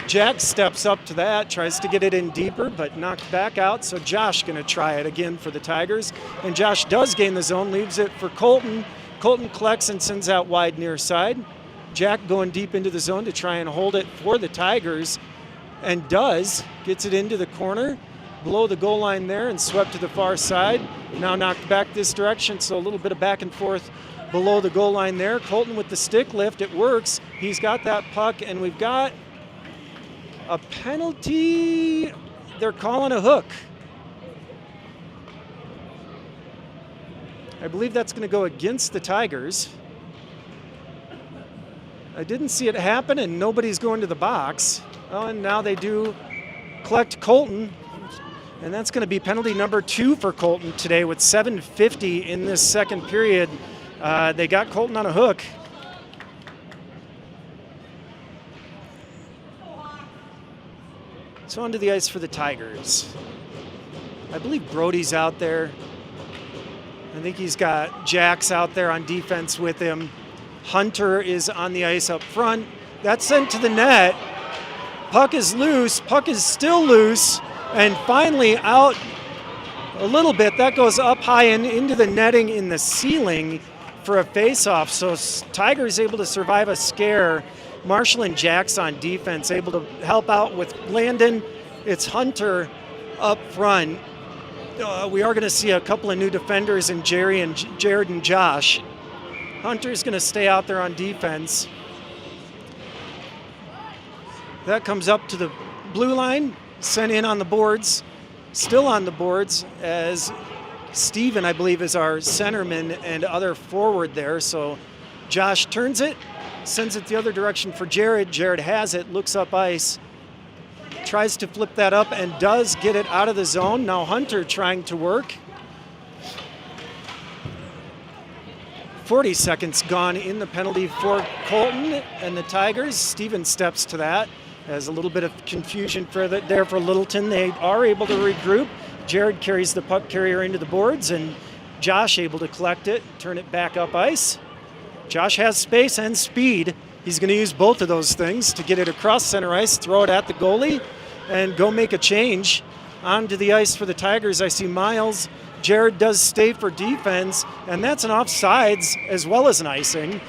Jack steps up to that, tries to get it in deeper, but knocked back out. So Josh going to try it again for the Tigers. And Josh does gain the zone, leaves it for Colton. Colton collects and sends out wide near side. Jack going deep into the zone to try and hold it for the Tigers, and does. Gets it into the corner. below the goal line there and swept to the far side. Now knocked back this direction, so a little bit of back and forth below the goal line there. Colton with the stick lift, it works. He's got that puck, and we've got a penalty. They're calling a hook. I believe that's going to go against the Tigers. I didn't see it happen, and nobody's going to the box. Oh, and now they do collect Colton, and that's going to be penalty number 2 for Colton today with 7:50 in this second period. They got Colton on a hook. So onto the ice for the Tigers. I believe Brody's out there. I think he's got Jax out there on defense with him. Hunter is on the ice up front. That's sent to the net. Puck is loose. Puck is still loose. And finally out a little bit. That goes up high and into the netting in the ceiling for a face-off. So Tigers able to survive a scare. Marshall and Jax on defense able to help out with Landon. It's Hunter up front. We are going to see a couple of new defenders in Jared and Josh. Hunter's going to stay out there on defense. That comes up to the blue line, sent in on the boards, still on the boards as Steven, I believe, is our centerman and other forward there. So Josh turns it, sends it the other direction for Jared. Jared has it, looks up ice, tries to flip that up and does get it out of the zone. Now Hunter trying to work. 40 seconds gone in the penalty for Colton and the Tigers. Steven steps to that. There's a little bit of confusion there for Littleton. They are able to regroup. Jared carries the puck carrier into the boards, and Josh able to collect it, turn it back up ice. Josh has space and speed. He's going to use both of those things to get it across center ice, throw it at the goalie, and go make a change. Onto the ice for the Tigers, I see Miles. Jared does stay for defense, and that's an offsides as well as an icing.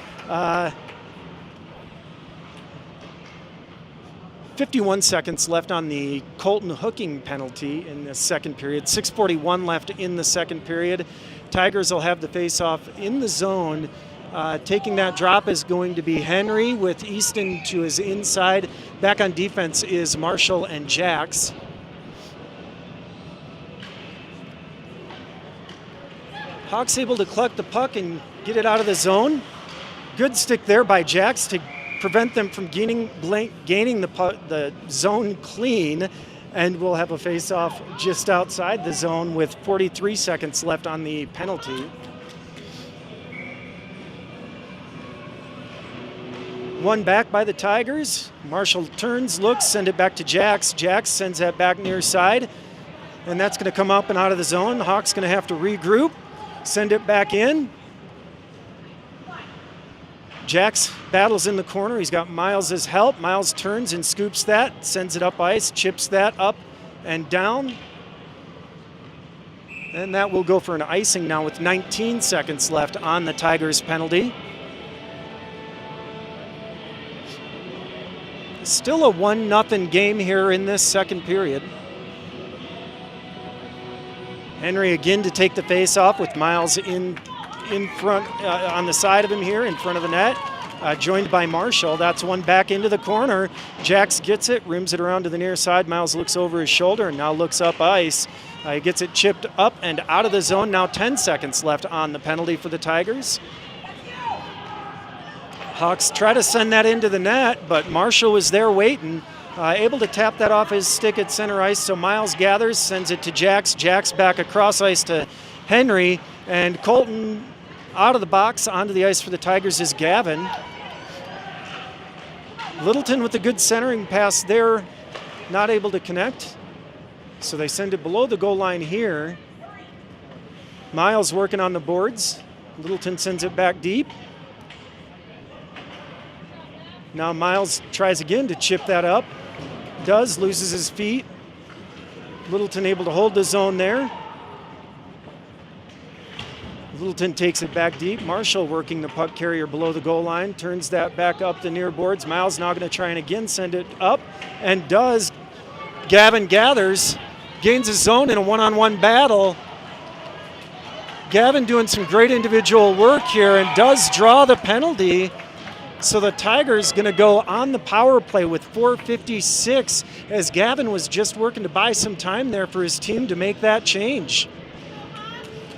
51 seconds left on the Colton hooking penalty in the second period. 6:41 left in the second period. Tigers will have the face-off in the zone. Taking that drop is going to be Henry with Easton to his inside. Back on defense is Marshall and Jax. Hawks able to collect the puck and get it out of the zone. Good stick there by Jax to prevent them from gaining the zone clean, and we'll have a face-off just outside the zone with 43 seconds left on the penalty. One back by the Tigers. Marshall turns, looks, send it back to Jax. Jax sends that back near side, and that's going to come up and out of the zone. The Hawks going to have to regroup, send it back in. Jax battles in the corner. He's got Miles' help. Miles turns and scoops that, sends it up ice, chips that up and down. And that will go for an icing now with 19 seconds left on the Tigers penalty. Still a 1-0 game here in this second period. Henry again to take the face-off with Miles in front, on the side of him here, in front of the net, joined by Marshall. That's one back into the corner. Jax gets it, rims it around to the near side. Miles looks over his shoulder and now looks up ice. He gets it chipped up and out of the zone. Now 10 seconds left on the penalty for the Tigers. Hawks try to send that into the net, but Marshall was there waiting. Able to tap that off his stick at center ice, so Miles gathers, sends it to Jax. Jax back across ice to Henry, and Colton out of the box onto the ice for the Tigers is Gavin. Littleton with a good centering pass there, not able to connect, so they send it below the goal line here. Miles working on the boards. Littleton sends it back deep. Now Miles tries again to chip that up. Loses his feet. Littleton able to hold the zone there. Littleton takes it back deep. Marshall working the puck carrier below the goal line. Turns that back up the near boards. Miles now going to try and again send it up. And does. Gavin gathers. gains his zone in a one-on-one battle. Gavin doing some great individual work here and does draw the penalty. So the Tigers going to go on the power play with 4:56 as Gavin was just working to buy some time there for his team to make that change.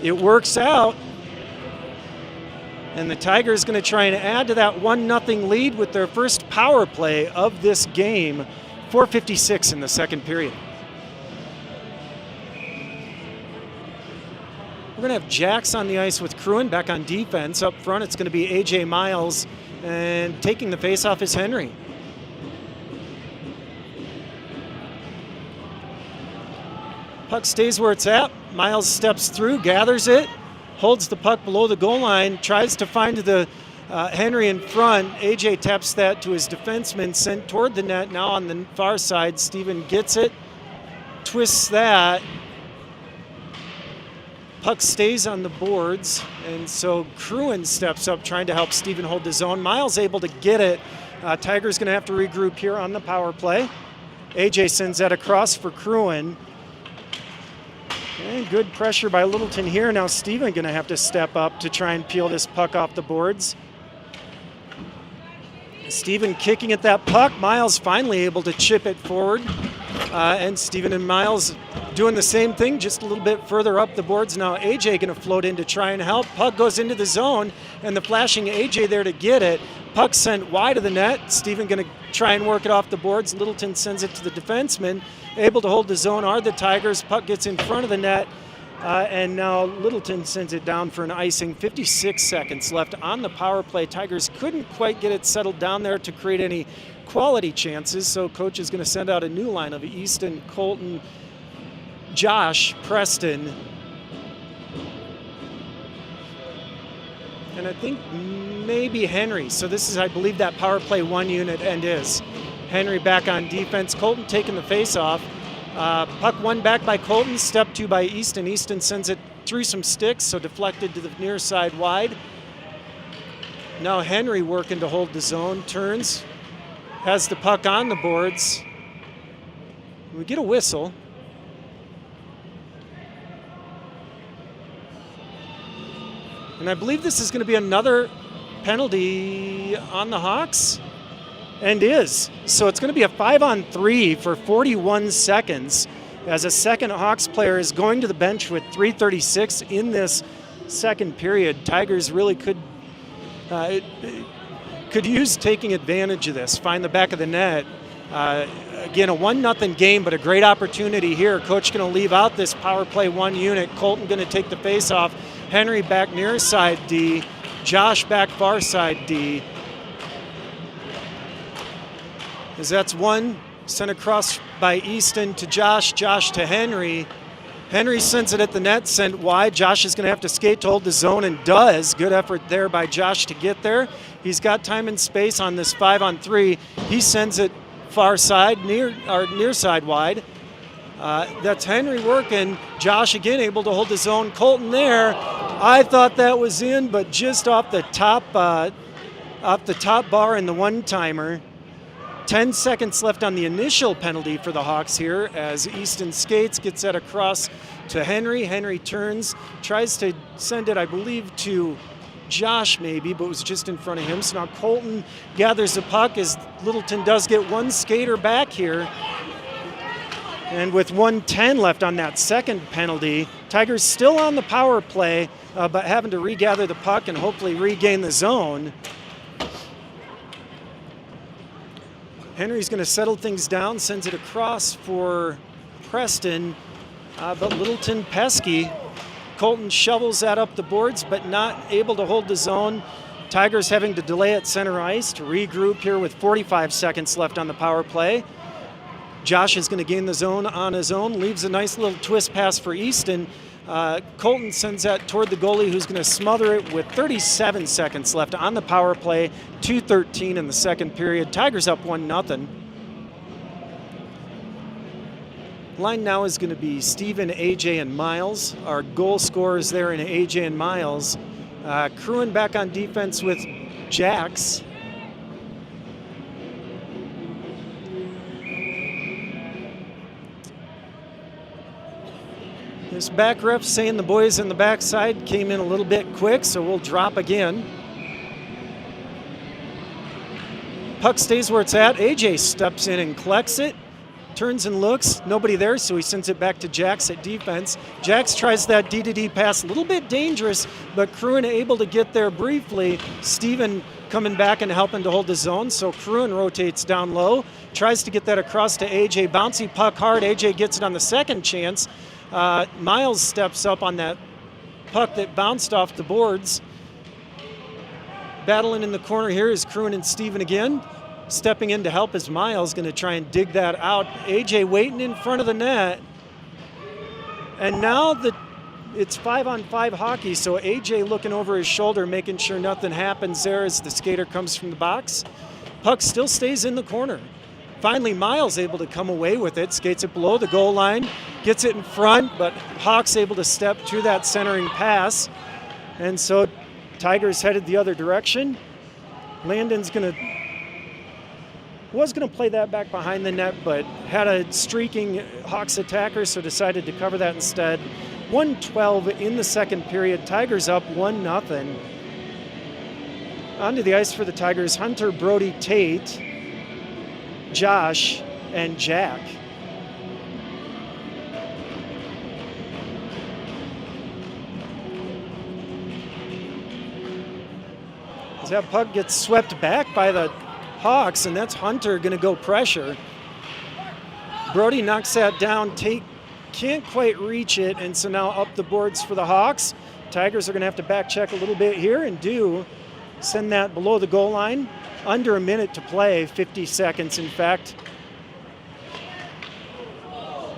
It works out. And the Tigers going to try and add to that 1-0 lead with their first power play of this game. 4:56 in the second period. We're going to have Jax on the ice with Cruin back on defense. Up front, it's going to be A.J. Miles, and taking the face-off is Henry. Puck stays where it's at. Miles steps through, gathers it, holds the puck below the goal line, tries to find the Henry in front. A.J. taps that to his defenseman, sent toward the net. Now on the far side, Steven gets it, twists that. Puck stays on the boards, and so Cruin steps up trying to help Steven hold his own. Miles able to get it. Tigers going to have to regroup here on the power play. AJ sends that across for Cruin. And good pressure by Littleton here. Now Steven going to have to step up to try and peel this puck off the boards. Steven kicking at that puck. Miles finally able to chip it forward. And Steven and Miles doing the same thing, just a little bit further up the boards. Now AJ going to float in to try and help. Puck goes into the zone, and the flashing AJ there to get it. Puck sent wide of the net. Steven going to try and work it off the boards. Littleton sends it to the defenseman. Able to hold the zone are the Tigers. Puck gets in front of the net, and now Littleton sends it down for an icing. 56 seconds left on the power play. Tigers couldn't quite get it settled down there to create any quality chances, so coach is going to send out a new line of Easton, Colton, Josh, Preston, and I think maybe Henry. So this is, I believe, that power play 1 unit end is. Henry back on defense. Colton taking the face-off. Puck won back by Colton, step 2 by Easton. Easton sends it through some sticks, so deflected to the near side wide. Now Henry working to hold the zone, turns, has the puck on the boards. We get a whistle. And I believe this is going to be another penalty on the Hawks, and is. So it's going to be a 5-on-3 for 41 seconds as a second Hawks player is going to the bench with 3:36 in this second period. Tigers really could use taking advantage of this, find the back of the net. Again, a 1-0 game, but a great opportunity here. Coach going to leave out this power play 1 unit. Colton going to take the face-off. Henry back near side D. Josh back far side D. As that's one sent across by Easton to Josh. Josh to Henry. Henry sends it at the net, sent wide. Josh is going to have to skate to hold the zone, and does. Good effort there by Josh to get there. He's got time and space on this 5-on-3. He sends it far side, near side wide. That's Henry working. Josh again able to hold his own. Colton there. I thought that was in, but just off the top bar in the one-timer. 10 seconds left on the initial penalty for the Hawks here as Easton skates, gets that across to Henry. Henry turns, tries to send it, I believe, to Josh maybe, but was just in front of him. So now Colton gathers the puck as Littleton does get one skater back here. And with 1:10 left on that second penalty, Tigers still on the power play, but having to regather the puck and hopefully regain the zone. Henry's going to settle things down, sends it across for Preston, but Littleton pesky. Colton shovels that up the boards, but not able to hold the zone. Tigers having to delay at center ice to regroup here with 45 seconds left on the power play. Josh is going to gain the zone on his own, leaves a nice little twist pass for Easton. Colton sends that toward the goalie, who's going to smother it with 37 seconds left on the power play. 2:13 in the second period. Tigers up 1-0. Line now is going to be Steven, AJ, and Miles. Our goal scorers there in AJ and Miles. Cruin back on defense with Jax. This back ref saying the boys in the backside came in a little bit quick, so we'll drop again. Puck stays where it's at. AJ steps in and collects it. Turns and looks. Nobody there, so he sends it back to Jax at defense. Jax tries that D-to-D pass. A little bit dangerous, but Cruin able to get there briefly. Steven coming back and helping to hold the zone, so Cruin rotates down low. Tries to get that across to AJ. Bouncy puck hard. AJ gets it on the second chance. Miles steps up on that puck that bounced off the boards. Battling in the corner here is Cruin and Steven again. Stepping in to help is Miles, going to try and dig that out. AJ waiting in front of the net. And now it's 5-on-5 hockey, so AJ looking over his shoulder, making sure nothing happens there as the skater comes from the box. Puck still stays in the corner. Finally, Miles able to come away with it, skates it below the goal line, gets it in front, but Hawks able to step through that centering pass. And so Tigers headed the other direction. Landon's was going to play that back behind the net, but had a streaking Hawks attacker, so decided to cover that instead. 1:12 in the second period. Tigers up 1-0. Onto the ice for the Tigers, Hunter, Brody, Tate, Josh, and Jack. As that puck gets swept back by the Hawks, and that's Hunter going to go pressure. Brody knocks that down. Tate can't quite reach it, and so now up the boards for the Hawks. Tigers are going to have to back check a little bit here and send that below the goal line. Under a minute to play, 50 seconds in fact.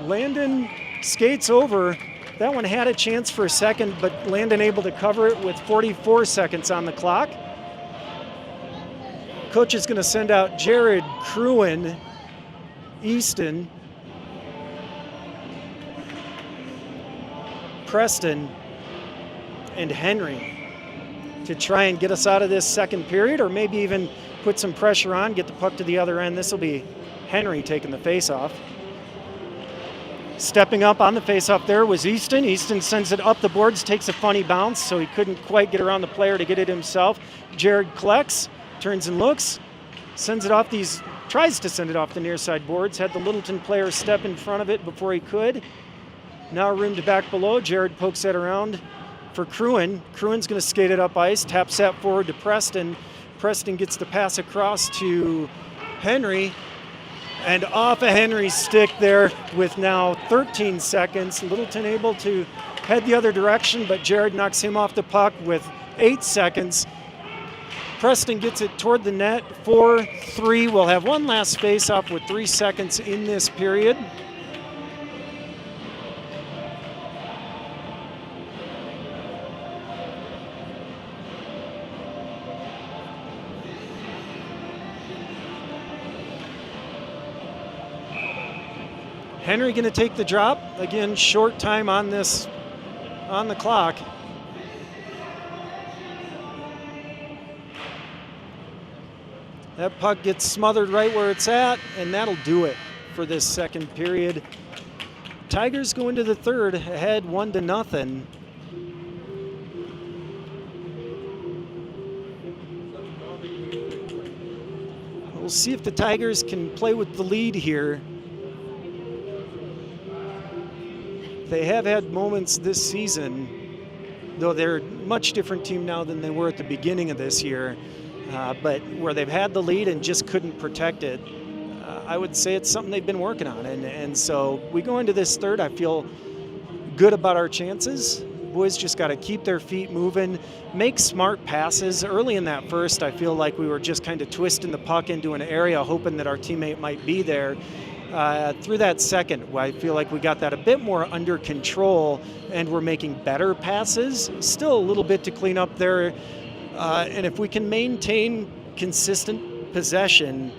Landon skates over. That one had a chance for a second, but Landon able to cover it with 44 seconds on the clock. Coach is going to send out Jared, Cruin, Easton, Preston, and Henry to try and get us out of this second period, or maybe even put some pressure on, get the puck to the other end. This will be Henry taking the faceoff. Stepping up on the faceoff there was Easton. Easton sends it up the boards, takes a funny bounce, so he couldn't quite get around the player to get it himself. Jared collects, turns and looks, tries to send it off the near side boards. Had the Littleton player step in front of it before he could. Now room to back below. Jared pokes that around for Cruin. Cruin's going to skate it up ice, taps that forward to Preston. Preston gets the pass across to Henry, and off of Henry's stick there with now 13 seconds. Littleton able to head the other direction, but Jared knocks him off the puck with 8 seconds. Preston gets it toward the net, 4-3. We'll have one last face-off with 3 seconds in this period. Henry going to take the drop. Again, short time on the clock. That puck gets smothered right where it's at, and that'll do it for this second period. Tigers go into the third ahead 1-0. We'll see if the Tigers can play with the lead here. They have had moments this season, though they're a much different team now than they were at the beginning of this year, but where they've had the lead and just couldn't protect it. I would say it's something they've been working on, and so we go into this third, I feel good about our chances. Boys just got to keep their feet moving, make smart passes. Early in that first, I feel like we were just kind of twisting the puck into an area, hoping that our teammate might be there. Through that second, I feel like we got that a bit more under control, and we're making better passes. Still a little bit to clean up there, and if we can maintain consistent possession,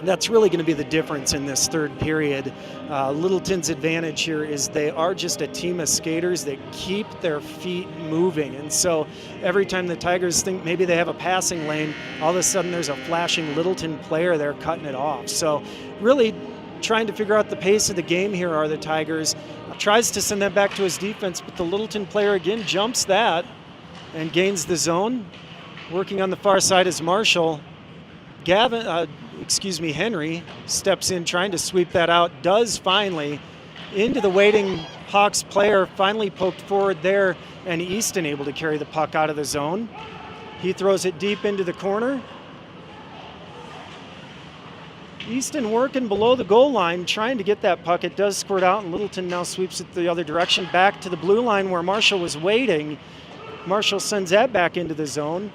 that's really going to be the difference in this third period. Littleton's advantage here is they are just a team of skaters that keep their feet moving. And so every time the Tigers think maybe they have a passing lane, all of a sudden there's a flashing Littleton player there cutting it off. So really trying to figure out the pace of the game here are the Tigers. tries to send that back to his defense, but the Littleton player again jumps that and gains the zone. Working on the far side is Marshall. Henry steps in trying to sweep that out, does finally. Into the waiting Hawks player, finally poked forward there, and Easton able to carry the puck out of the zone. He throws it deep into the corner. Easton working below the goal line, trying to get that puck. It does squirt out, and Littleton now sweeps it the other direction, back to the blue line where Marshall was waiting. Marshall sends that back into the zone.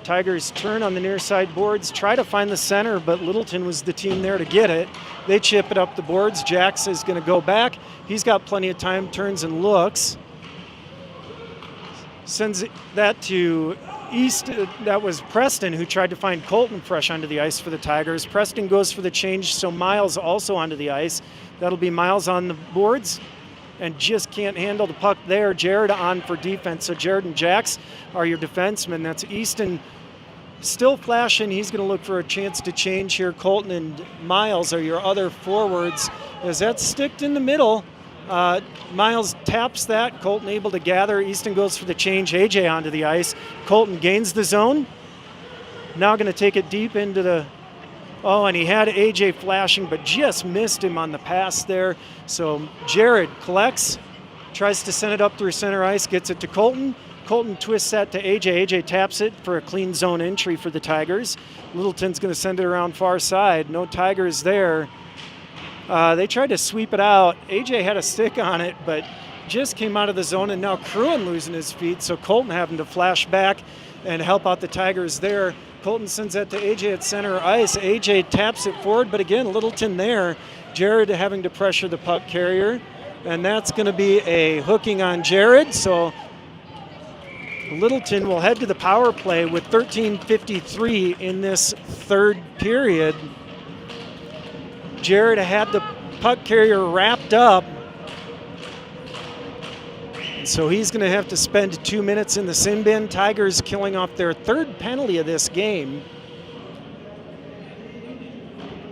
Tigers turn on the near side boards, try to find the center, but Littleton was the team there to get it. They chip it up the boards. Jax is going to go back. He's got plenty of time, turns and looks. Sends that to East. That was Preston who tried to find Colton fresh onto the ice for the Tigers. Preston goes for the change, so Miles also onto the ice. That'll be Miles on the boards and just can't handle the puck there. Jared on for defense. So Jared and Jax are your defensemen. That's Easton still flashing. He's going to look for a chance to change here. Colton and Miles are your other forwards. As that's sticked in the middle, Miles taps that. Colton able to gather. Easton goes for the change. AJ onto the ice. Colton gains the zone. Now going to take it deep into the... Oh, and he had AJ flashing, but just missed him on the pass there. So Jared collects, tries to send it up through center ice, gets it to Colton. Colton twists that to AJ. AJ taps it for a clean zone entry for the Tigers. Littleton's going to send it around far side. No Tigers there. They tried to sweep it out. AJ had a stick on it, but just came out of the zone, and now Cruin losing his feet, so Colton having to flash back and help out the Tigers there. Colton sends that to AJ at center ice. AJ taps it forward, but again, Littleton there. Jared having to pressure the puck carrier, and that's going to be a hooking on Jared, so Littleton will head to the power play with 13:53 in this third period. Jared had the puck carrier wrapped up, so he's going to have to spend 2 minutes in the sin bin. Tigers killing off their third penalty of this game.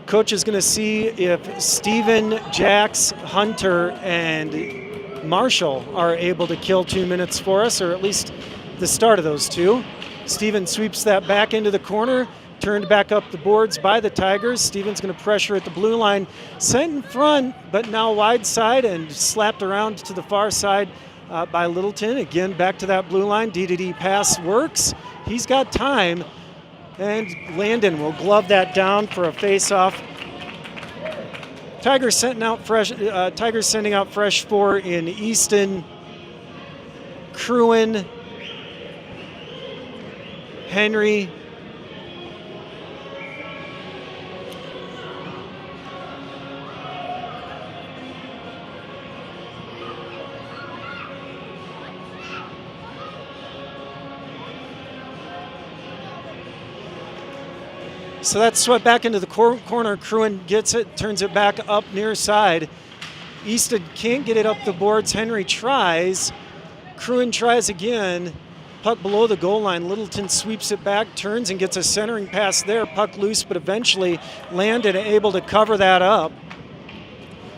Coach is going to see if Steven, Jax, Hunter, and Marshall are able to kill 2 minutes for us, or at least the start of those two. Steven sweeps that back into the corner, turned back up the boards by the Tigers. Steven's going to pressure at the blue line, sent in front, but now wide side and slapped around to the far side by Littleton. Again, back to that blue line. D-to-D pass works. He's got time, and Landon will glove that down for a face-off. Tigers sending out fresh four in Easton, Cruin, Henry, so that's swept back into the corner. Cruin gets it, turns it back up near side. Easton can't get it up the boards. Henry tries. Cruin tries again. Puck below the goal line. Littleton sweeps it back, turns and gets a centering pass there. Puck loose, but eventually Landon able to cover that up.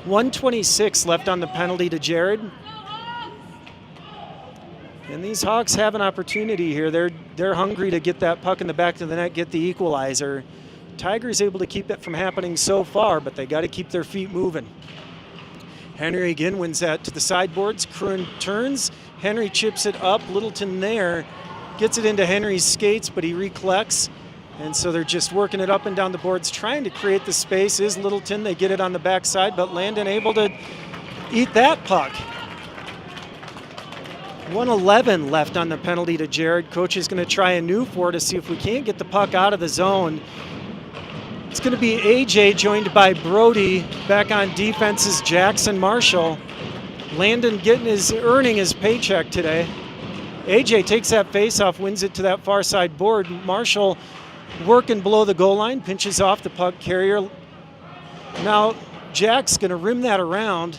1:26 left on the penalty to Jared. And these Hawks have an opportunity here. They're hungry to get that puck in the back of the net, get the equalizer. Tigers able to keep it from happening so far, but they got to keep their feet moving. Henry again wins that to the sideboards. Cruin turns. Henry chips it up. Littleton there gets it into Henry's skates, but he recollects. And so they're just working it up and down the boards, trying to create the space. Is Littleton. They get it on the backside, but Landon able to eat that puck. 1:11 left on the penalty to Jared. Coach is going to try a new four to see if we can't get the puck out of the zone. It's going to be AJ joined by Brody. Back on defense is Jackson Marshall. Landon earning his paycheck today. AJ takes that faceoff, wins it to that far side board. Marshall working below the goal line, pinches off the puck carrier. Now Jack's going to rim that around.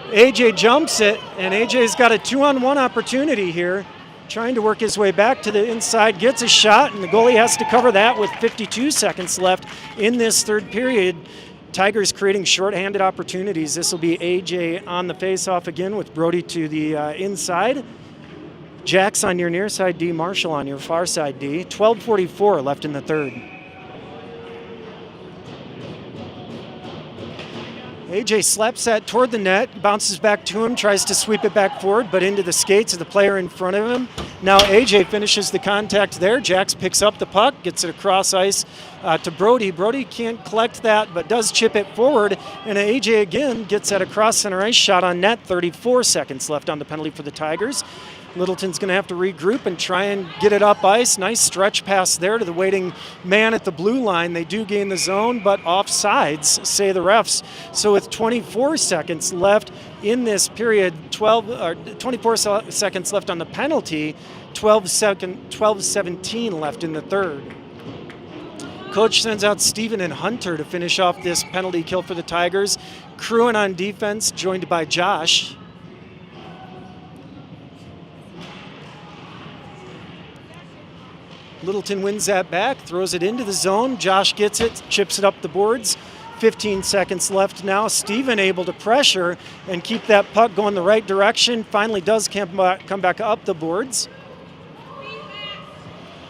AJ jumps it, and AJ's got a 2-on-1 opportunity here. Trying to work his way back to the inside, gets a shot, and the goalie has to cover that with 52 seconds left in this third period. Tigers creating shorthanded opportunities. This will be AJ on the faceoff again with Brody to the inside. Jax on your near side D, Marshall on your far side D. 12:44 left in the third. AJ slaps that toward the net, bounces back to him, tries to sweep it back forward, but into the skates of the player in front of him. Now AJ finishes the contact there. Jax picks up the puck, gets it across ice to Brody. Brody can't collect that, but does chip it forward, and AJ again gets that across center ice, shot on net. 34 seconds left on the penalty for the Tigers. Littleton's going to have to regroup and try and get it up ice. Nice stretch pass there to the waiting man at the blue line. They do gain the zone, but offsides, say the refs. So with 24 seconds left in this period, 24 seconds left on the penalty, 12-17 left in the third. Coach sends out Steven and Hunter to finish off this penalty kill for the Tigers. Crewing on defense, joined by Josh. Littleton wins that back, throws it into the zone. Josh gets it, chips it up the boards. 15 seconds left now. Steven able to pressure and keep that puck going the right direction. Finally does come back up the boards.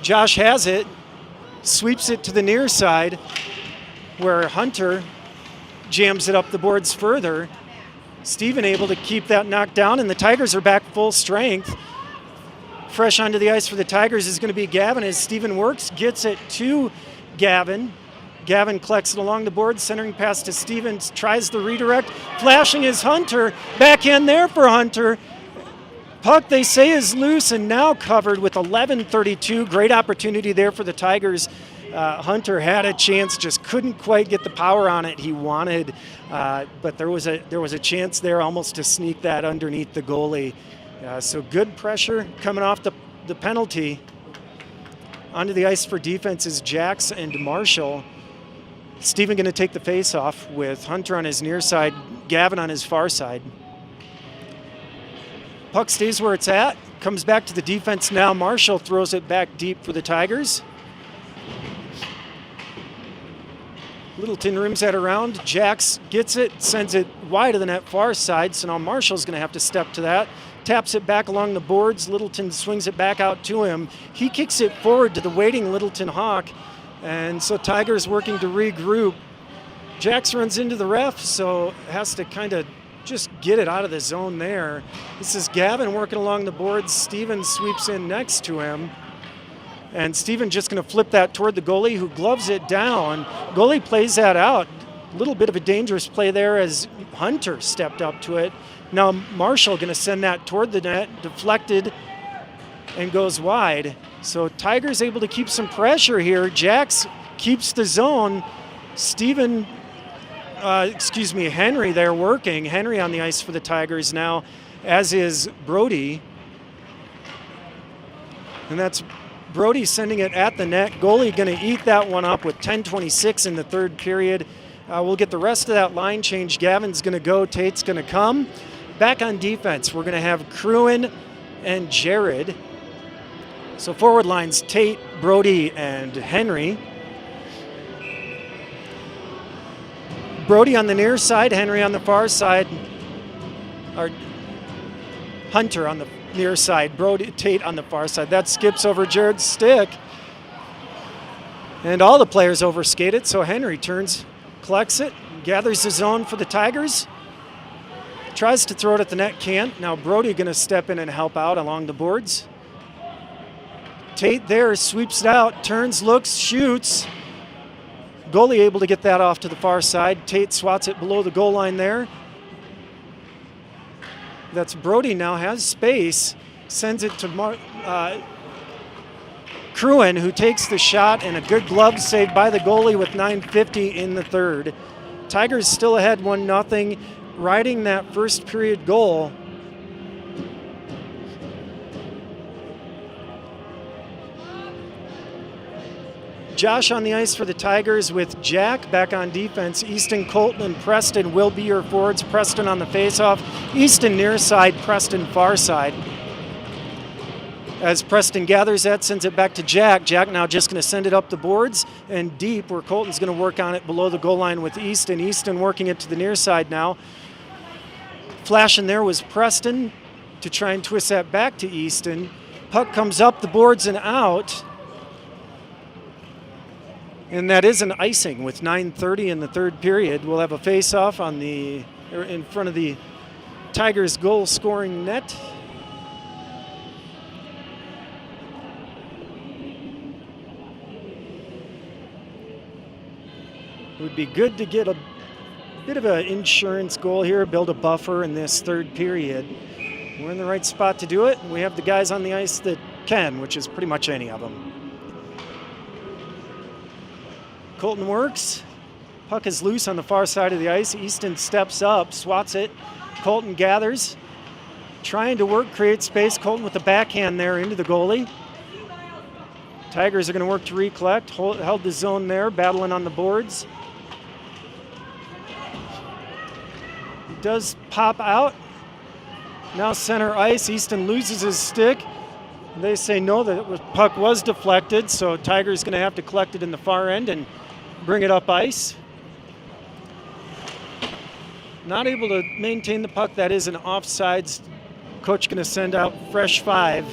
Josh has it, sweeps it to the near side where Hunter jams it up the boards further. Steven able to keep that knocked down, and the Tigers are back full strength. Fresh onto the ice for the Tigers is going to be Gavin as Steven works, gets it to Gavin. Gavin collects it along the board, centering pass to Stevens, tries the redirect, flashing is Hunter, backhand there for Hunter. Puck, they say, is loose and now covered with 11:32. Great opportunity there for the Tigers. Hunter had a chance, just couldn't quite get the power on it he wanted, but there was a chance there almost to sneak that underneath the goalie. So good pressure coming off the penalty. Onto the ice for defense is Jax and Marshall. Steven going to take the face-off with Hunter on his near side, Gavin on his far side. Puck stays where it's at, comes back to the defense now. Marshall throws it back deep for the Tigers. Littleton rims that around. Jax gets it, sends it wide of the net far side, so now Marshall's going to have to step to that. Taps it back along the boards. Littleton swings it back out to him. He kicks it forward to the waiting Littleton Hawk. And so Tigers working to regroup. Jax runs into the ref, so has to kind of just get it out of the zone there. This is Gavin working along the boards. Steven sweeps in next to him. And Steven just going to flip that toward the goalie, who gloves it down. Goalie plays that out. A little bit of a dangerous play there as Hunter stepped up to it. Now Marshall going to send that toward the net, deflected, and goes wide. So Tigers able to keep some pressure here. Jax keeps the zone. Henry there working. Henry on the ice for the Tigers now, as is Brody. And that's Brody sending it at the net. Goalie going to eat that one up with 10:26 in the third period. We'll get the rest of that line change. Gavin's going to go. Tate's going to come. Back on defense, we're going to have Crewin and Jared. So forward lines, Tate, Brody, and Henry. Brody on the near side, Henry on the far side. Or Hunter on the near side, Brody, Tate on the far side. That skips over Jared's stick. And all the players overskate it, so Henry turns, collects it, gathers the zone for the Tigers. Tries to throw it at the net, can't. Now Brody going to step in and help out along the boards. Tate there sweeps it out, turns, looks, shoots. Goalie able to get that off to the far side. Tate swats it below the goal line there. That's Brody now has space, sends it to Crewin, who takes the shot, and a good glove save by the goalie with 9:50 in the third. Tigers still ahead 1-0. Riding that first period goal. Josh on the ice for the Tigers with Jack back on defense. Easton, Colton, and Preston will be your forwards. Preston on the faceoff. Easton near side, Preston far side. As Preston gathers that, sends it back to Jack. Jack now just going to send it up the boards and deep, where Colton's going to work on it below the goal line with Easton. Easton working it to the near side now. Flashing there was Preston to try and twist that back to Easton. Puck comes up the boards and out. And that is an icing with 9:30 in the third period. We'll have a face-off in front of the Tigers' goal-scoring net. It would be good to get a bit of an insurance goal here, build a buffer in this third period. We're in the right spot to do it, and we have the guys on the ice that can, which is pretty much any of them. Colton works. Puck is loose on the far side of the ice. Easton steps up, swats it. Colton gathers, trying to work, create space. Colton with the backhand there into the goalie. Tigers are going to work to recollect. Held the zone there, battling on the boards. Does pop out. Now center ice. Easton loses his stick. They say no, the puck was deflected, so Tigers going to have to collect it in the far end and bring it up ice. Not able to maintain the puck. That is an offsides. Coach going to send out fresh 5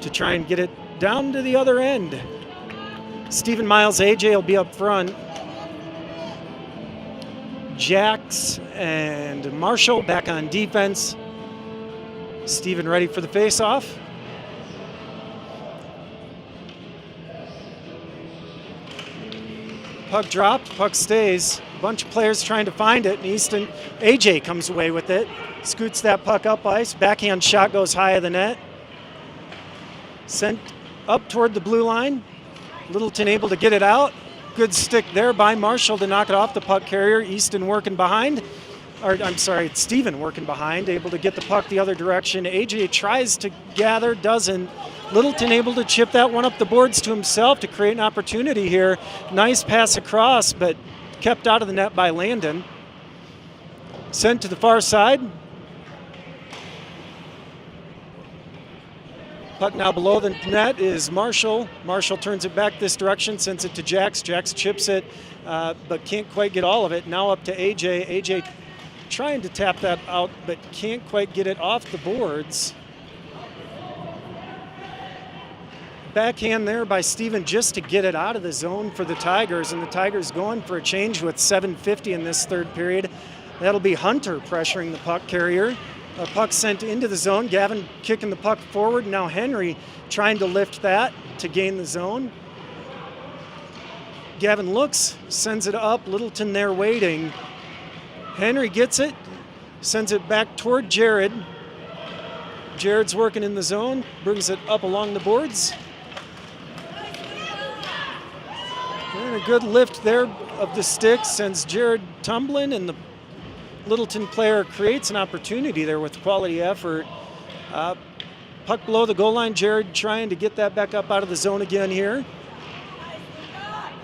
to try and get it down to the other end. Stephen Miles, AJ will be up front. Jax and Marshall back on defense. Stephen ready for the face-off. Puck dropped, puck stays. A bunch of players trying to find it, and Easton, AJ comes away with it. Scoots that puck up ice. Backhand shot goes high of the net. Sent up toward the blue line. Littleton able to get it out. Good stick there by Marshall to knock it off the puck carrier. Easton working behind. It's Steven working behind, able to get the puck the other direction. AJ tries to gather, doesn't. Littleton able to chip that one up the boards to himself to create an opportunity here. Nice pass across, but kept out of the net by Landon. Sent to the far side. Puck now below the net is Marshall. Marshall turns it back this direction, sends it to Jax. Jax chips it, but can't quite get all of it. Now up to AJ. AJ trying to tap that out, but can't quite get it off the boards. Backhand there by Steven just to get it out of the zone for the Tigers, and the Tigers going for a change with 7:50 in this third period. That'll be Hunter pressuring the puck carrier. A puck sent into the zone. Gavin kicking the puck forward. Now Henry trying to lift that to gain the zone. Gavin looks, sends it up. Littleton there waiting. Henry gets it, sends it back toward Jared. Jared's working in the zone, brings it up along the boards. And a good lift there of the stick sends Jared tumbling, and the Littleton player creates an opportunity there with quality effort. Puck below the goal line. Jared trying to get that back up out of the zone again here.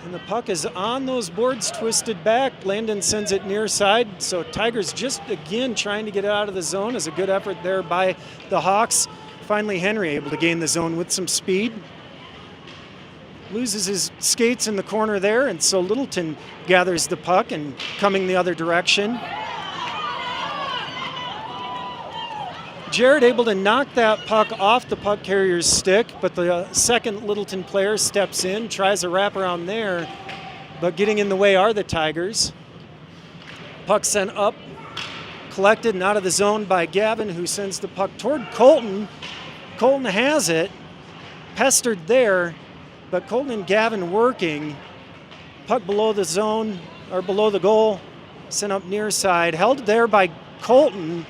And the puck is on those boards, twisted back. Landon sends it near side. So Tigers just again trying to get it out of the zone. Is a good effort there by the Hawks. Finally Henry able to gain the zone with some speed. Loses his skates in the corner there, and so Littleton gathers the puck and coming the other direction. Jared able to knock that puck off the puck carrier's stick, but the second Littleton player steps in, tries a wraparound there, but getting in the way are the Tigers. Puck sent up, collected and out of the zone by Gavin, who sends the puck toward Colton. Colton has it, pestered there, but Colton and Gavin working. Puck below the zone, or below the goal, sent up near side, held there by Colton.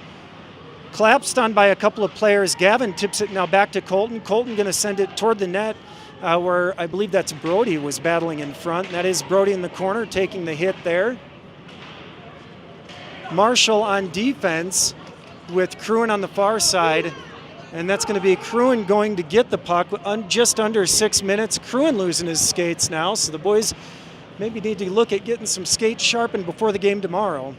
Collapsed on by a couple of players. Gavin tips it now back to Colton. Colton going to send it toward the net where I believe that's Brody was battling in front. And that is Brody in the corner taking the hit there. Marshall on defense with Cruin on the far side. And that's going to be Cruin going to get the puck just under 6 minutes. Cruin losing his skates now. So the boys maybe need to look at getting some skates sharpened before the game tomorrow.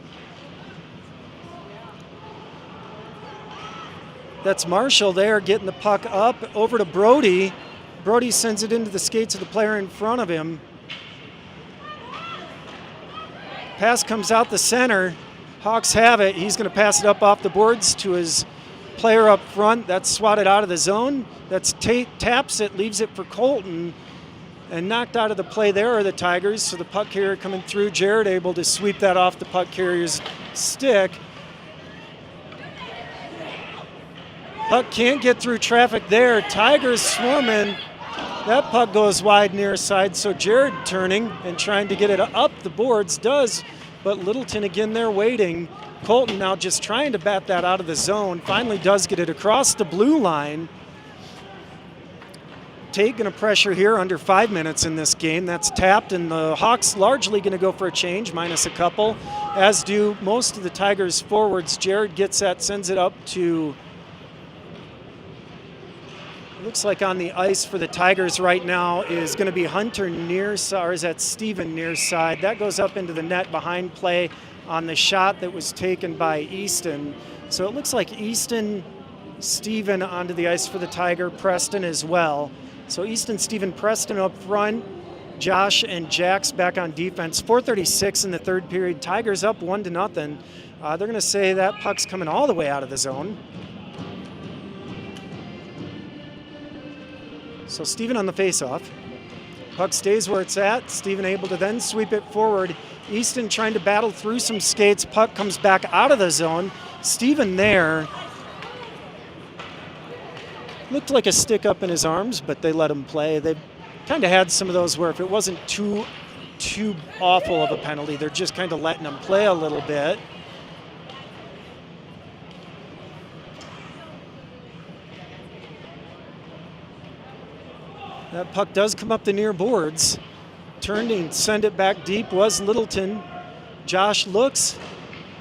That's Marshall there getting the puck up over to Brody. Brody sends it into the skates of the player in front of him. Pass comes out the center. Hawks have it. He's going to pass it up off the boards to his player up front. That's swatted out of the zone. That's Tate taps it, leaves it for Colton. And knocked out of the play there are the Tigers. So the puck carrier coming through. Jared able to sweep that off the puck carrier's stick. Puck can't get through traffic there. Tigers swarming. That puck goes wide near side, so Jared turning and trying to get it up the boards does, but Littleton again there waiting. Colton now just trying to bat that out of the zone. Finally does get it across the blue line. Tate going to pressure here under 5 minutes in this game. That's tapped, and the Hawks largely going to go for a change, minus a couple, as do most of the Tigers forwards. Jared gets that, sends it up to... Looks like on the ice for the Tigers right now is going to be Hunter near side, or is that Steven near side? That goes up into the net behind play on the shot that was taken by Easton. So it looks like Easton, Steven onto the ice for the Tiger, Preston as well. So Easton, Steven, Preston up front, Josh and Jax back on defense. 4:36 in the third period. Tigers up 1-0. They're going to say that puck's coming all the way out of the zone. So Steven on the faceoff. Puck stays where it's at. Steven able to then sweep it forward. Easton trying to battle through some skates. Puck comes back out of the zone. Steven there. Looked like a stick up in his arms, but they let him play. They kind of had some of those where if it wasn't too awful of a penalty, they're just kind of letting him play a little bit. That puck does come up the near boards. Turned and send it back deep was Littleton. Josh looks,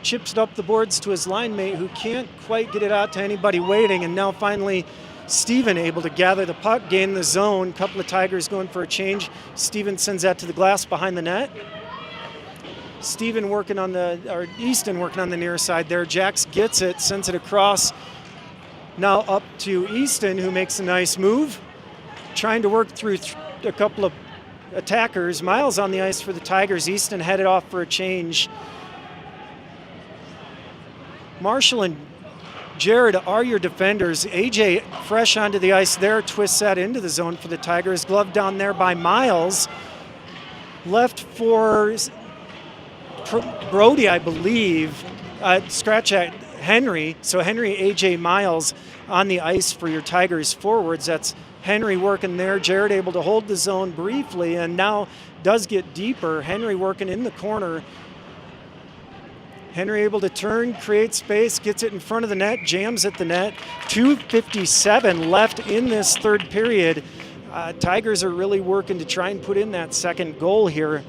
chips it up the boards to his line mate who can't quite get it out to anybody waiting. And now finally Steven able to gather the puck, gain the zone. Couple of Tigers going for a change. Steven sends that to the glass behind the net. Easton working on the near side there. Jax gets it, sends it across. Now up to Easton, who makes a nice move. Trying to work through a couple of attackers. Miles on the ice for the Tigers. Easton headed off for a change. Marshall and Jared are your defenders. AJ fresh onto the ice there, twists that into the zone for the Tigers. Glove down there by Miles. Left for Brody, I believe. Scratch at Henry. So Henry, AJ, Miles on the ice for your Tigers forwards. That's Henry working there. Jared able to hold the zone briefly and now does get deeper. Henry working in the corner. Henry able to turn, create space, gets it in front of the net, jams at the net. 2:57 left in this third period. Tigers are really working to try and put in that second goal here.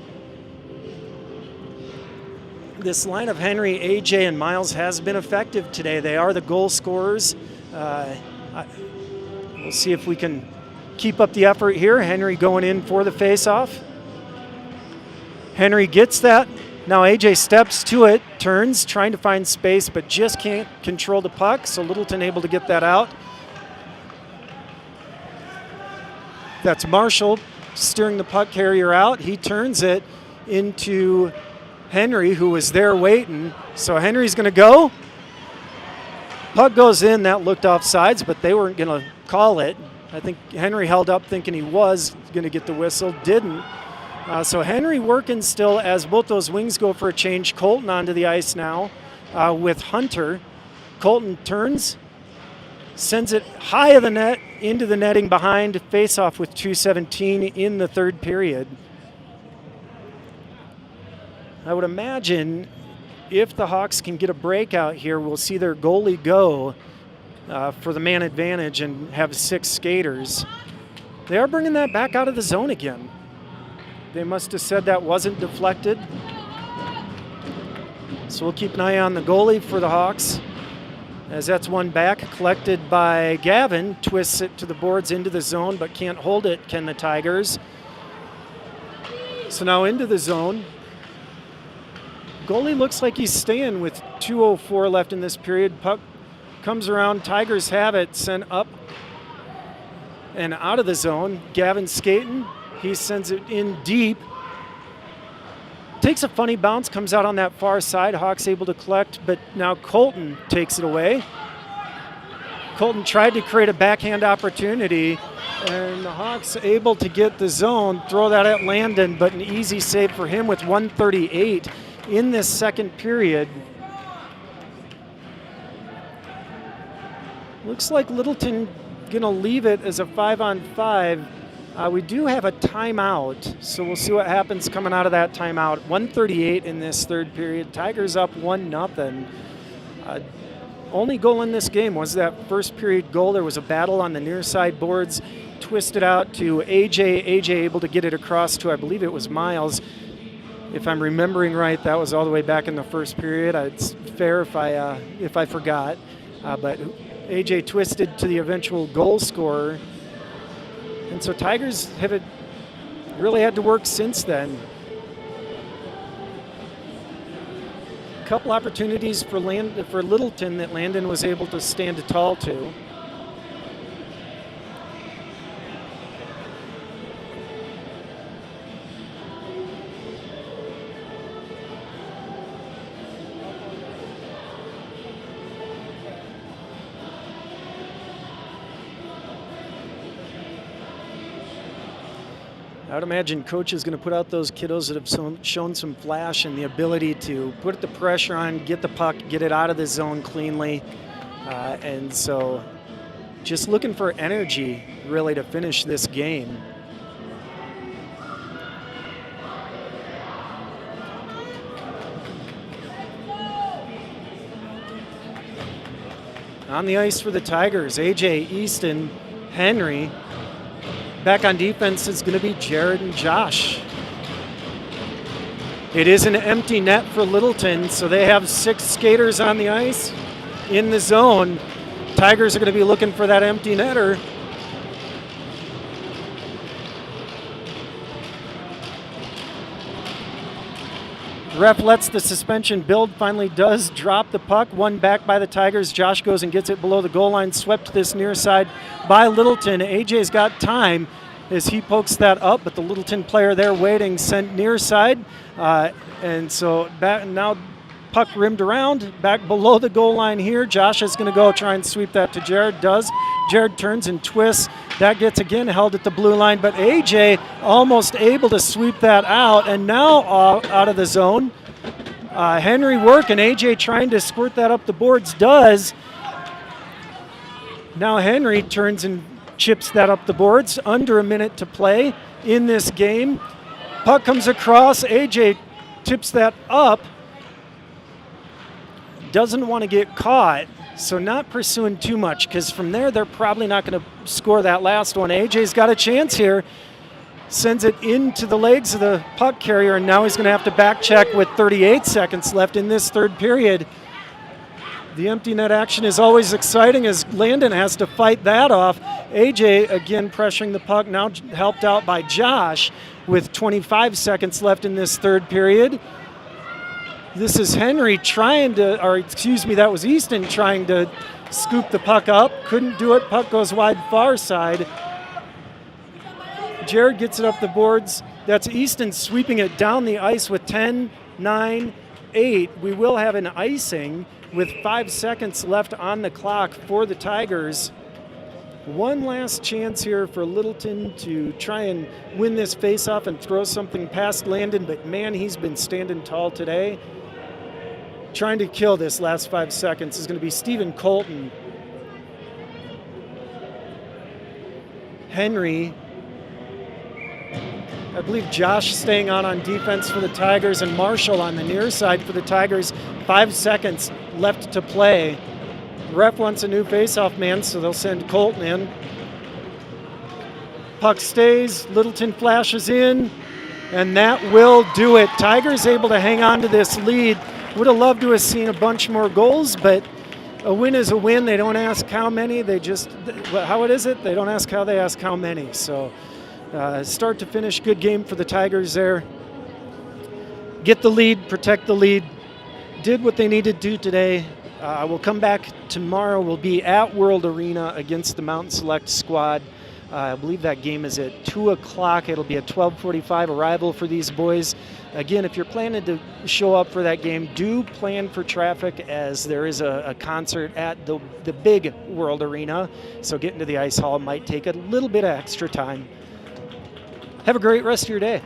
This line of Henry, AJ, and Miles has been effective today. They are the goal scorers. We'll see if we can keep up the effort here. Henry going in for the faceoff. Henry gets that. Now AJ steps to it, turns, trying to find space, but just can't control the puck. So Littleton able to get that out. That's Marshall steering the puck carrier out. He turns it into Henry, who was there waiting. So Henry's going to go. Puck goes in. That looked offsides, but they weren't going to call it. I think Henry held up thinking he was going to get the whistle. Didn't. So Henry working still as both those wings go for a change. Colton onto the ice now with Hunter. Colton turns, sends it high of the net into the netting behind. Face-off with 2:17 in the third period. I would imagine if the Hawks can get a breakout here, we'll see their goalie go for the man advantage and have 6 skaters. They are bringing that back out of the zone again. They must have said that wasn't deflected. So we'll keep an eye on the goalie for the Hawks, as that's one back, collected by Gavin. Twists it to the boards into the zone, but can't hold it, can the Tigers. So now into the zone. Goalie looks like he's staying with 2:04 left in this period. Puck comes around. Tigers have it, sent up and out of the zone. Gavin skating. He sends it in deep. Takes a funny bounce, comes out on that far side. Hawks able to collect, but now Colton takes it away. Colton tried to create a backhand opportunity, and the Hawks able to get the zone, throw that at Landon, but an easy save for him with 1:38 in this second period. Looks like Littleton gonna leave it as a 5-on-5. We do have a timeout, so we'll see what happens coming out of that timeout. 1:38 in this third period. Tigers up 1-0. Only goal in this game was that first period goal. There was a battle on the near side boards, twisted out to AJ. AJ able to get it across to, I believe it was Miles. If I'm remembering right, that was all the way back in the first period. It's fair if I forgot, but AJ twisted to the eventual goal scorer. And so Tigers have really had to work since then. A couple opportunities for Littleton that Landon was able to stand tall to. I would imagine Coach is going to put out those kiddos that have shown some flash and the ability to put the pressure on, get the puck, get it out of the zone cleanly. And so just looking for energy, really, to finish this game. On the ice for the Tigers, AJ, Easton, Henry. Back on defense is going to be Jared and Josh. It is an empty net for Littleton, so they have 6 skaters on the ice in the zone. Tigers are going to be looking for that empty netter. Ref lets the suspension build, finally does drop the puck. One back by the Tigers. Josh goes and gets it below the goal line, swept this near side by Littleton. AJ's got time as he pokes that up, but the Littleton player there waiting, sent near side. And so back, now puck rimmed around, back below the goal line here. Josh is going to go try and sweep that to Jared, does. Jared turns and twists. That gets again held at the blue line, but AJ almost able to sweep that out, and now out of the zone. Henry working, AJ trying to squirt that up the boards, does. Now Henry turns and chips that up the boards. Under a minute to play in this game. Puck comes across, AJ tips that up. Doesn't want to get caught, so not pursuing too much, because from there they're probably not going to score that last one. AJ's got a chance here. Sends it into the legs of the puck carrier, and now he's going to have to back check with 38 seconds left in this third period. The empty net action is always exciting as Landon has to fight that off. AJ again pressuring the puck, now helped out by Josh with 25 seconds left in this third period. This is Henry trying to, or excuse me, that was Easton trying to scoop the puck up. Couldn't do it, puck goes wide far side. Jared gets it up the boards. That's Easton sweeping it down the ice with 10, 9, 8. We will have an icing with 5 seconds left on the clock for the Tigers. One last chance here for Littleton to try and win this faceoff and throw something past Landon, but man, he's been standing tall today. Trying to kill this last 5 seconds is going to be Stephen Colton. Henry. I believe Josh staying on defense for the Tigers, and Marshall on the near side for the Tigers. 5 seconds left to play. Ref wants a new faceoff man, so they'll send Colton in. Puck stays, Littleton flashes in, and that will do it. Tigers able to hang on to this lead. Would have loved to have seen a bunch more goals, but a win is a win. They don't ask how many, they just, how it is it? They don't ask how, they ask how many. So start to finish, good game for the Tigers there. Get the lead, protect the lead. Did what they needed to do today, We'll come back tomorrow. We'll be at World Arena against the Mountain Select squad. I believe that game is at 2 o'clock. It'll be a 12:45 arrival for these boys. Again, if you're planning to show up for that game, do plan for traffic, as there is a concert at the big World Arena. So getting to the ice hall might take a little bit of extra time. Have a great rest of your day.